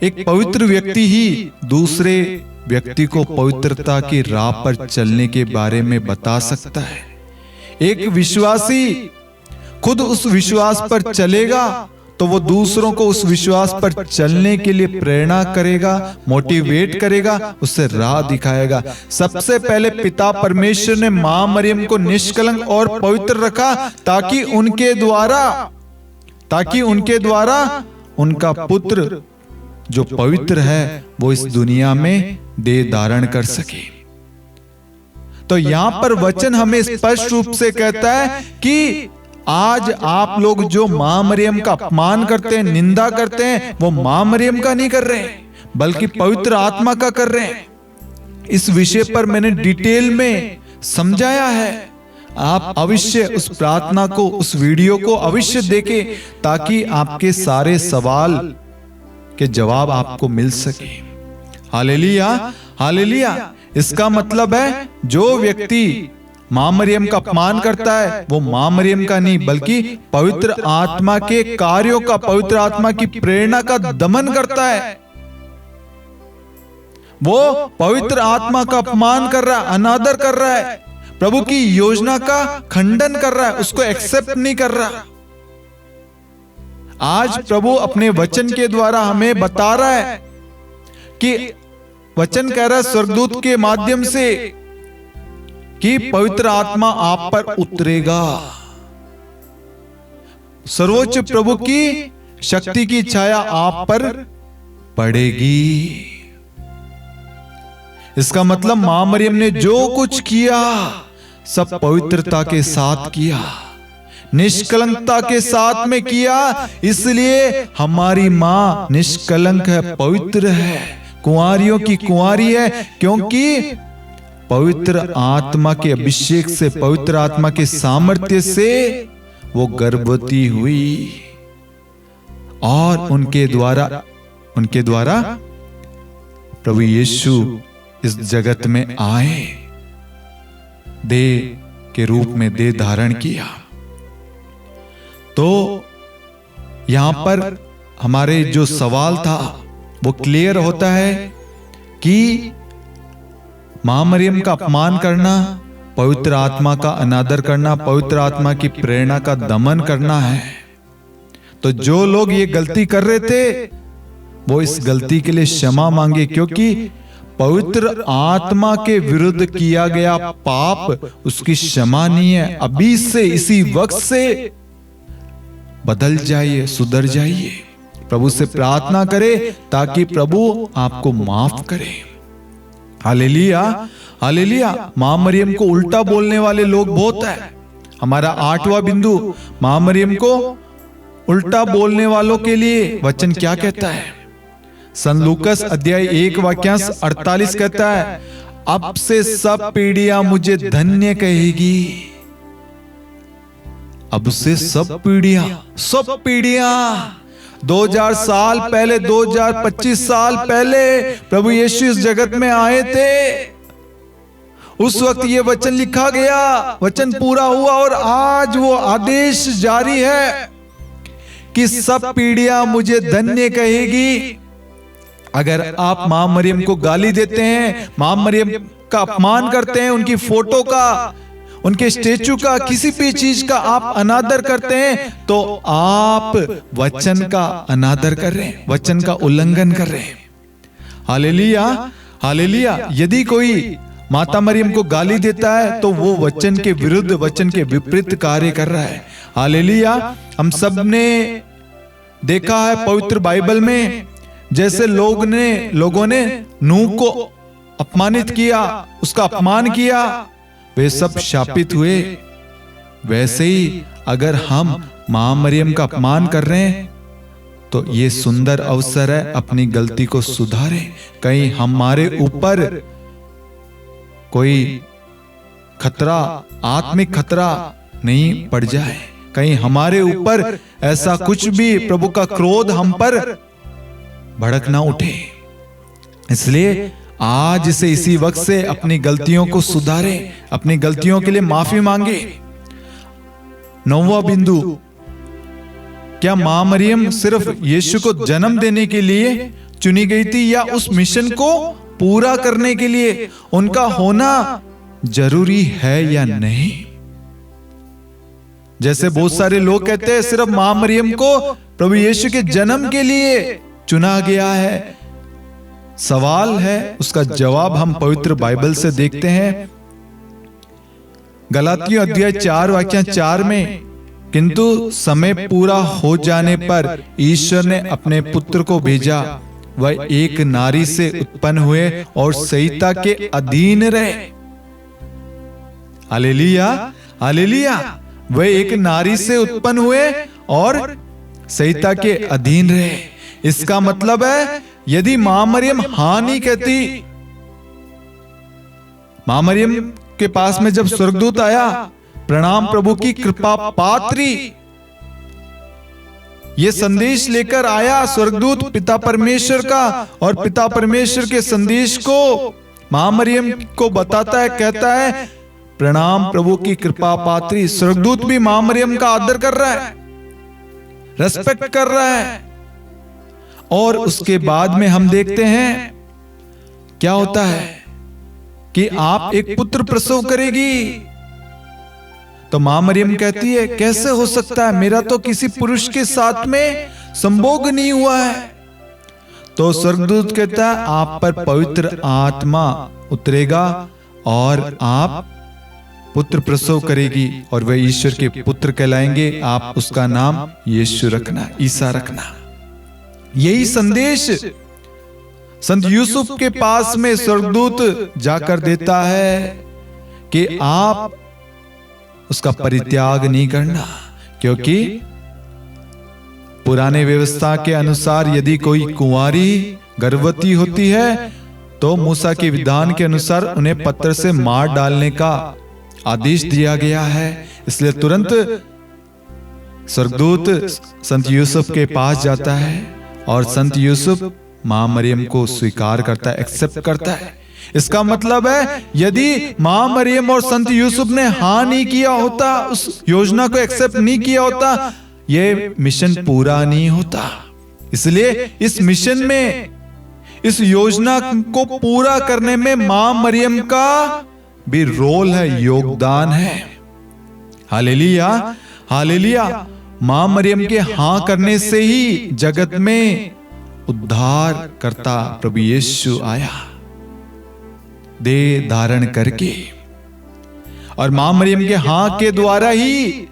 एक पवित्र व्यक्ति ही दूसरे व्यक्ति को पवित्रता की राह पर चलने के बारे में बता सकता है। एक विश्वासी खुद उस विश्वास पर चलेगा तो वो दूसरों को उस विश्वास पर चलने के लिए प्रेरणा करेगा, मोटिवेट करेगा, उससे राह दिखाएगा। सबसे पहले पिता परमेश्वर ने मां मरियम को निष्कलंक और पवित्र रखा ताकि उनके द्वारा उनका पुत्र जो पवित्र है वो इस दुनिया में देह धारण कर सके। तो यहां पर वचन हमें स्पष्ट रूप से कहता है कि आज आप लोग जो मां मरियम का अपमान करते हैं, निंदा करते हैं, वो मां मरियम का नहीं कर रहे हैं बल्कि पवित्र आत्मा का कर रहे हैं। इस विषय पर मैंने डिटेल में समझाया है। आप अवश्य उस प्रार्थना को, उस वीडियो को अवश्य देखें ताकि आपके सारे सवाल के जवाब आपको मिल सके। Hallelujah, hallelujah. इसका मतलब है जो व्यक्ति मां मरियम का अपमान करता है वो मां मरियम का नहीं बल्कि पवित्र आत्मा के कार्यों का, पवित्र आत्मा की प्रेरणा का दमन करता है। वो पवित्र आत्मा का अपमान कर रहा है, अनादर कर रहा है, प्रभु की योजना का खंडन कर रहा है, उसको एक्सेप्ट नहीं कर रहा। आज प्रभु अपने वचन के द्वारा हमें बता रहा है कि वचन कह रहा है स्वर्गदूत के माध्यम से कि पवित्र आत्मा आप पर उतरेगा, सर्वोच्च प्रभु की शक्ति की छाया आप पर पड़ेगी। इसका मतलब मां मरियम ने जो कुछ किया सब पवित्रता के साथ किया, निष्कलंकता के साथ में किया। इसलिए हमारी मां निष्कलंक है, पवित्र है, कुंवारियों की कुंवारी है, क्योंकि पवित्र आत्मा के अभिषेक से, पवित्र आत्मा के सामर्थ्य से वो गर्भवती हुई और उनके द्वारा प्रभु यीशु इस जगत में आए, देह के रूप में देह धारण किया। तो यहां पर हमारे जो सवाल था वो क्लियर होता है कि मां मरियम का अपमान करना, पवित्र आत्मा का अनादर करना, पवित्र आत्मा की प्रेरणा का दमन करना है। तो जो लोग ये गलती कर रहे थे वो इस गलती के लिए क्षमा मांगे, क्योंकि पवित्र आत्मा के विरुद्ध किया गया पाप उसकी क्षमा नहीं है। अभी से, इसी वक्त से बदल जाइए, सुधर जाइए, प्रभु से प्रार्थना करें ताकि प्रभु आपको माफ करे। Hallelujah, hallelujah. मां मरियम को उल्टा बोलने वाले लोग बहुत है। हमारा 8वां बिंदु, मां मरियम को उल्टा बोलने वालों के लिए वचन क्या कहता है? सन लूकस अध्याय 1 वाक्यांश 48 कहता है, अब से सब पीढ़ियां मुझे धन्य कहेगी। अब से सब पीढ़ियां 2000 साल पहले, 2025 साल पहले प्रभु यीशु इस जगत में आए थे उस वक्त ये वचन लिखा गया, वचन पूरा हुआ और आज वो आदेश जारी है कि सब पीढ़ियां मुझे धन्य कहेगी। अगर आप मां मरियम को गाली देते हैं, मां मरियम का अपमान करते हैं, उनकी फोटो का, उनके स्टेचू का, किसी भी चीज का आप अनादर करते हैं, तो आप वचन का अनादर कर रहे हैं, वचन का उल्लंघन कर रहे हैं। Hallelujah, hallelujah. यदि कोई माता मरियम को गाली देता है तो वो वचन के विरुद्ध, वचन के विपरीत कार्य कर रहा है। हालेलुया। हम सब ने देखा है पवित्र बाइबल में, जैसे लोगों ने नूह को अपमानित किया, उसका अपमान किया, वे सब शापित हुए। वैसे ही अगर हम मां मरियम का अपमान कर रहे हैं तो ये सुंदर अवसर है अपनी गलती को सुधारें। कहीं हमारे ऊपर कोई खतरा, आत्मिक खतरा नहीं पड़ जाए, कहीं हमारे ऊपर ऐसा कुछ भी प्रभु का क्रोध हम पर भड़क ना उठे। इसलिए आज से, इसी वक्त से अपनी गलतियों को सुधारें, अपनी गलतियों के लिए माफी मांगे। 9वां बिंदु, क्या मां मरियम सिर्फ यीशु को जन्म देने के लिए चुनी गई थी या उस मिशन को पूरा करने के लिए उनका होना जरूरी है या नहीं? जैसे बहुत सारे लोग कहते हैं सिर्फ मां मरियम को प्रभु यीशु के जन्म के लिए चुना गया है। सवाल है, उसका जवाब हम पवित्र बाइबल से देखते हैं। गलातियों अध्याय 4 वाक्य 4 में, किंतु समय पूरा हो जाने पर ईश्वर ने अपने पुत्र को भेजा, वह एक नारी से उत्पन्न हुए और संहिता के अधीन रहे। Hallelujah, hallelujah. वह एक नारी से उत्पन्न हुए और संहिता के अधीन रहे। इसका मतलब है यदि मां मरियम हां नहीं कहती, मां मरियम के पास में जब स्वर्गदूत आया, प्रणाम प्रभु की कृपा पात्री, ये संदेश लेकर आया स्वर्गदूत पिता परमेश्वर का, और पिता परमेश्वर के संदेश को मां मरियम को बताता है, कहता है प्रणाम प्रभु की कृपा पात्री। स्वर्गदूत भी मां मरियम का आदर कर रहा है, रेस्पेक्ट कर रहा है। और उसके बाद में हम देखते हैं क्या होता है कि आप एक पुत्र प्रसव करेगी। तो मां मरियम कहती है कैसे हो सकता है, मेरा तो किसी पुरुष के साथ में संभोग नहीं हुआ है। तो स्वर्गदूत कहता है आप पर पवित्र आत्मा उतरेगा और आप पुत्र प्रसव करेगी और वह ईश्वर के पुत्र कहलाएंगे। आप उसका नाम यीशु रखना, ईसा रखना। यही संदेश संत यूसुफ के पास में स्वर्गदूत जाकर देता है कि आप उसका परित्याग नहीं करना, क्योंकि पुराने व्यवस्था के अनुसार यदि कोई कुंवारी गर्भवती होती है तो मूसा के विधान के अनुसार उन्हें पत्थर से मार डालने का आदेश दिया गया है। इसलिए तुरंत स्वर्गदूत संत यूसुफ के पास जाता है और संत यूसुफ मां मरियम को स्वीकार करता है, एक्सेप्ट करता है। इसका मतलब है यदि मां मरियम और संत यूसुफ ने हां नहीं किया होता, उस योजना को एक्सेप्ट नहीं किया होता, यह मिशन पूरा नहीं होता। इसलिए इस मिशन में, इस योजना को पूरा करने में मां मरियम का भी रोल है, योगदान है। Hallelujah, hallelujah. मां मरियम के हां करने से ही जगत में उद्धार करता प्रभु यीशु आया, देह धारण करके। और मां मरियम के हां के द्वारा ही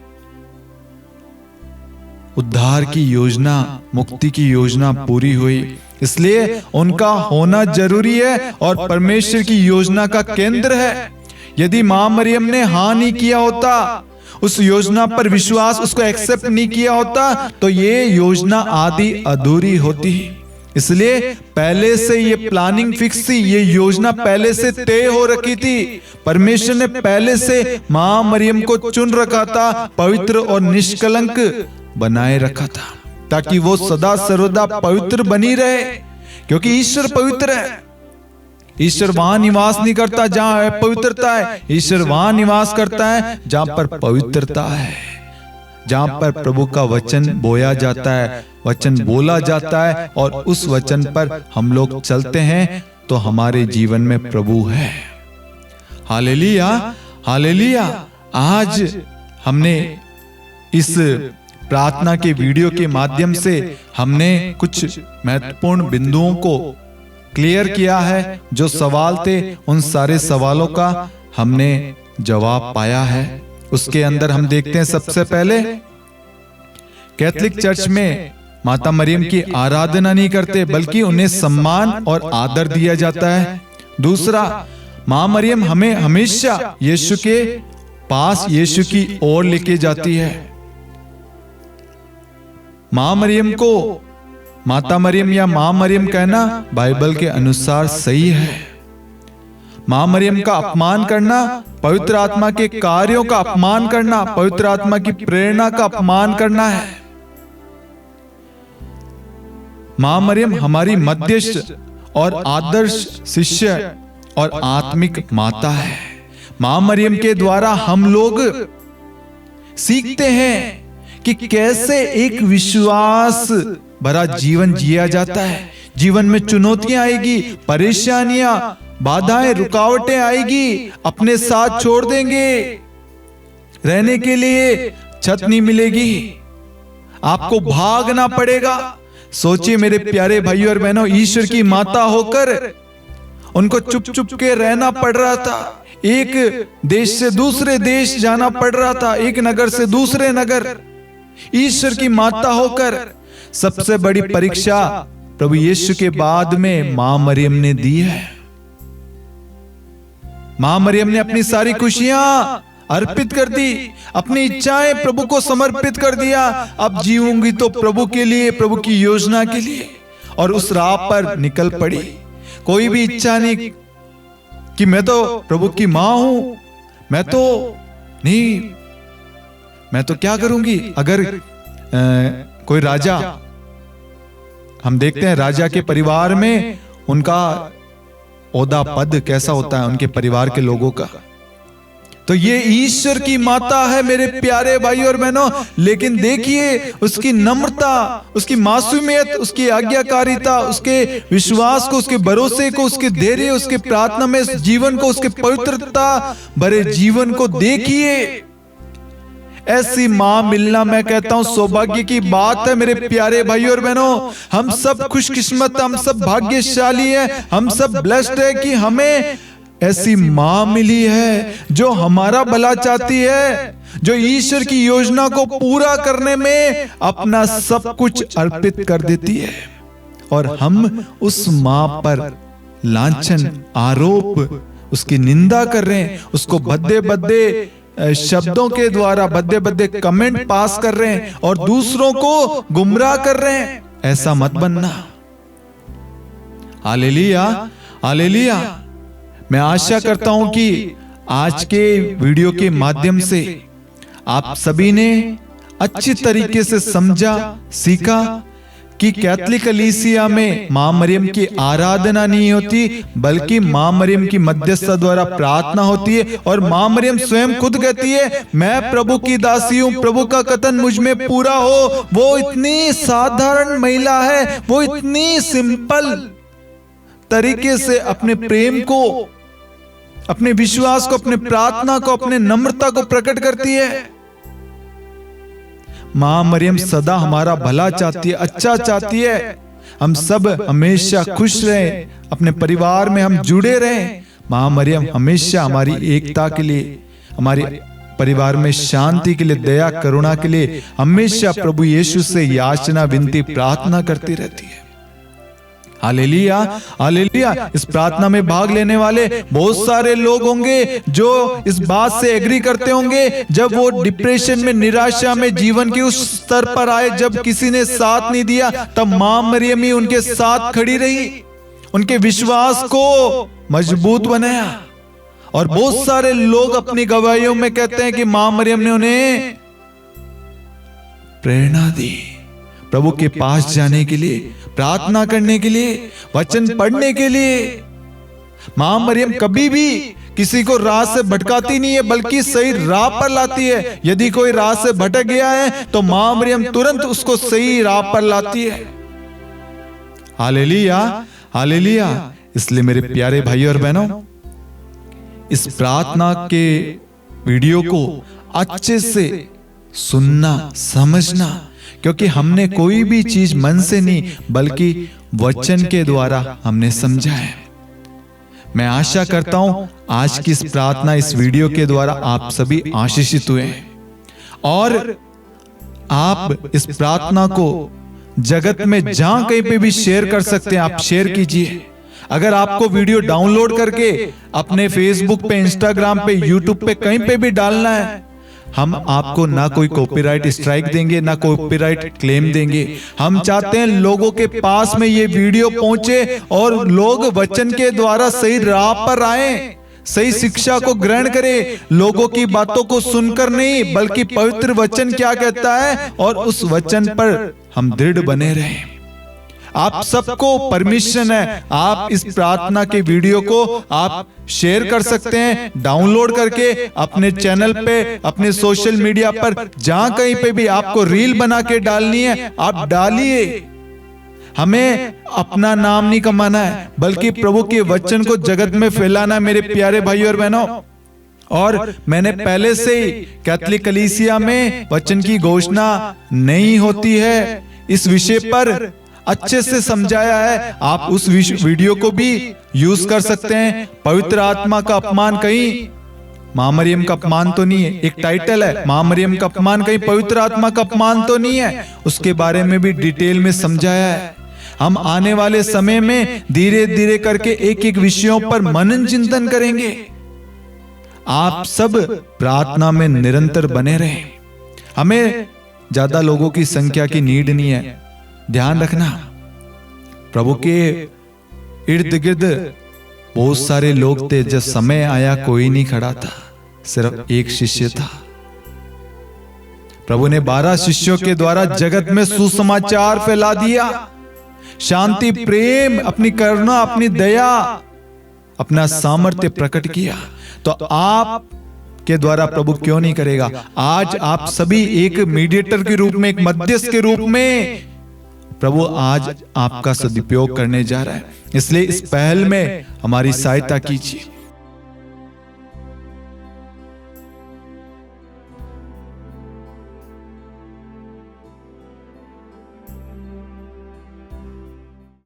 उद्धार की योजना, मुक्ति की योजना पूरी हुई। इसलिए उनका होना जरूरी है और परमेश्वर की योजना का केंद्र है। यदि मां मरियम ने हां नहीं किया होता, उस योजना पर विश्वास, उसको एक्सेप्ट नहीं किया होता, तो ये योजना आधी अधूरी होती। इसलिए पहले से ये प्लानिंग फिक्स थी, ये योजना पहले से तय हो रखी थी। परमेश्वर ने पहले से मां मरियम को चुन रखा था, पवित्र और निष्कलंक बनाए रखा था, ताकि वो सदा सर्वदा पवित्र बनी रहे, क्योंकि ईश्वर पवित्र है। ईश्वर वहां निवास नहीं करता जहां पवित्रता है। ईश्वर वहां निवास करता है जहां पर पवित्रता है, जहां पर प्रभु का वचन बोया जाता है, वचन बोला जाता है और उस वचन पर हम लोग चलते हैं तो हमारे जीवन में प्रभु है। Hallelujah, hallelujah. आज हमने इस प्रार्थना के वीडियो के माध्यम से हमने कुछ महत्वपूर्ण बिंदुओं को क्लियर किया है। जो सवाल थे उन सारे सवालों का हमने जवाब पाया है। उसके अंदर हम देखते हैं, सबसे पहले कैथोलिक चर्च में माता मरियम की आराधना नहीं करते बल्कि उन्हें सम्मान और आदर दिया जाता है। दूसरा, मां मरियम हमें हमेशा यीशु के पास, यीशु की ओर लेके जाती है। मां मरियम को माता मरियम या मां मरियम कहना बाइबल के अनुसार सही है। मां मरियम का अपमान करना पवित्र आत्मा के कार्यों का अपमान करना, पवित्र आत्मा की प्रेरणा का अपमान करना है। मां मरियम हमारी मध्यस्थ और आदर्श शिष्य और आत्मिक माता है। मां मरियम के द्वारा हम लोग सीखते हैं कि कैसे एक विश्वास भरा जीवन जिया जाता है। जीवन में चुनौतियां आएगी, परेशानियां, बाधाएं, रुकावटें आएगी, अपने साथ छोड़ देंगे, रहने के लिए छत नहीं मिलेगी, आपको भागना पड़ेगा। सोचिए मेरे प्यारे भाइयों और बहनों, ईश्वर की माता होकर उनको चुप चुप के रहना पड़ रहा था। एक देश से दूसरे देश जाना पड़ रहा था, एक नगर से दूसरे नगर। ईश्वर की माता होकर सबसे बड़ी परीक्षा प्रभु यीशु के बाद में मां मरियम ने दी है। मां मरियम ने अपनी सारी खुशियां अर्पित कर दी, अपनी इच्छाएं प्रभु को समर्पित कर दिया। अब जीऊंगी तो प्रभु के लिए, प्रभु की योजना के लिए, और उस राह पर निकल पड़ी। कोई भी इच्छा नहीं कि मैं तो प्रभु की मां हूं, मैं तो नहीं, मैं तो क्या करूंगी। अगर कोई राजा, हम देखते हैं राजा के परिवार में उनका ओहदा पद कैसा होता है, उनके परिवार के लोगों का। तो ये ईश्वर की माता है मेरे प्यारे भाई और बहनों। लेकिन देखिए उसकी नम्रता, उसकी मासूमियत, उसकी आज्ञाकारिता, उसके विश्वास को, उसके भरोसे को, उसके धैर्य, उसके प्रार्थना में जीवन को, उसके पवित्रता भरे जीवन को देखिए। ऐसी मां मिलना, मैं कहता हूं, सौभाग्य की बात है मेरे प्यारे भाई और बहनों। हम सब खुशकिस्मत, हम सब भाग्यशाली हैं, हम सब ब्लेस्ड है कि हमें ऐसी मां मिली है जो हमारा भला चाहती है, जो ईश्वर की योजना को पूरा करने में अपना सब कुछ अर्पित कर देती है। और हम उस मां पर लांछन, आरोप, उसकी निंदा कर रहे हैं, उसको भद्दे भद्दे शब्दों के द्वारा भद्दे भद्दे कमेंट पास कर रहे हैं और दूसरों को गुमराह कर रहे हैं। ऐसा मत बनना। Hallelujah, hallelujah. मैं आशा करता हूं कि आज के वीडियो के माध्यम से आप सभी ने अच्छी तरीके से समझा, सीखा कि कैथोलिक कलीसिया में मां मरियम की आराधना नहीं होती बल्कि मां मरियम की मध्यस्थता द्वारा प्रार्थना होती है। और मां मरियम स्वयं खुद कहती है, मैं प्रभु की दासी हूं, प्रभु का कथन मुझ में पूरा हो। वो इतनी साधारण महिला है, वो इतनी सिंपल तरीके से अपने प्रेम को, अपने विश्वास को, अपने प्रार्थना को, अपने नम्रता को प्रकट करती है। मां मरियम सदा हमारा भला चाहती है, अच्छा चाहती है। हम सब हमेशा खुश रहें, अपने परिवार में हम जुड़े रहें। मां मरियम हमेशा हमारी एकता के लिए, हमारे परिवार में शांति के लिए, दया करुणा के लिए हमेशा प्रभु यीशु से याचना, विनती, प्रार्थना करती रहती है। Hallelujah, hallelujah. इस प्रार्थना में भाग लेने वाले बहुत सारे लोग होंगे जो इस बात से एग्री करते होंगे, जब वो डिप्रेशन में, निराशा में, जीवन के उस स्तर पर आए जब किसी ने साथ नहीं दिया, तब मां मरियम ही उनके साथ खड़ी रही, उनके विश्वास को मजबूत बनाया। और बहुत सारे लोग अपनी गवाहियों में कहते हैं कि मां मरियम ने उन्हें प्रेरणा दी प्रभु के पास जाने के लिए, प्रार्थना करने के लिए, वचन पढ़ने के लिए। मां मरियम कभी भी किसी को राह से भटकाती नहीं है, बल्कि सही राह पर लाती है। यदि कोई राह से भटक गया है तो मां मरियम तुरंत उसको सही राह पर लाती है। Hallelujah, hallelujah. इसलिए मेरे प्यारे भाइयों और बहनों, इस प्रार्थना के वीडियो को अच्छे से सुनना, समझना, क्योंकि हमने कोई भी चीज मन से नहीं बल्कि वचन के द्वारा हमने समझा है। मैं आशा करता हूं आज की इस प्रार्थना, इस वीडियो के द्वारा आप सभी आशीषित हुए हैं और आप इस प्रार्थना को जगत में जहां कहीं पे भी शेयर कर सकते हैं, आप शेयर कीजिए। अगर आपको वीडियो डाउनलोड करके अपने फेसबुक पे, इंस्टाग्राम पे, यूट्यूब पे कहीं पे भी डालना है, हम आपको ना कोई कॉपीराइट स्ट्राइक देंगे, ना कॉपीराइट क्लेम देंगे। हम चाहते हैं लोगों के पास में ये वीडियो पहुंचे और लोग वचन के द्वारा सही राह पर आए, सही शिक्षा को ग्रहण करें, लोगों की बातों को सुनकर नहीं बल्कि पवित्र वचन क्या कहता है और उस वचन पर हम दृढ़ बने रहें। आप सबको परमिशन है, आप इस प्रार्थना के वीडियो को आप शेयर कर सकते हैं, डाउनलोड करके अपने चैनल पे, अपने सोशल मीडिया पर, जहां कहीं पे भी आपको रील बना के डालनी है आप डालिए। हमें अपना नाम नहीं कमाना है बल्कि प्रभु के वचन को जगत में फैलाना है मेरे प्यारे भाइयों और बहनों। और मैंने पहले से ही कैथोलिक कलीसिया में वचन की घोषणा नहीं होती है इस विषय पर अच्छे से समझाया है। आप उस वीडियो को भी यूज कर सकते हैं। पवित्र आत्मा का अपमान कहीं मां मरियम का अपमान तो नहीं है, एक टाइटल है, मां मरियम का अपमान कहीं पवित्र आत्मा का अपमान तो नहीं है, उसके बारे में भी डिटेल में समझाया है। हम आने वाले समय में धीरे धीरे करके एक एक विषयों पर मनन चिंतन करेंगे। आप सब प्रार्थना में निरंतर बने रहें। हमें ज्यादा लोगों की संख्या की नीड नहीं है। ध्यान रखना, प्रभु के इर्द गिर्द बहुत सारे लोग थे, जब समय आया कोई नहीं खड़ा था, सिर्फ एक शिष्य था। प्रभु ने 12 शिष्यों के द्वारा जगत में सुसमाचार फैला दिया, शांति, प्रेम, अपनी करुणा, अपनी दया, अपना सामर्थ्य प्रकट किया। तो आप के द्वारा प्रभु क्यों नहीं करेगा? आज आप सभी एक मीडिएटर के रूप में, एक मध्यस्थ के रूप में प्रभु आज आपका सदुपयोग करने जा रहा है। इसलिए इस पहल में हमारी सहायता कीजिए।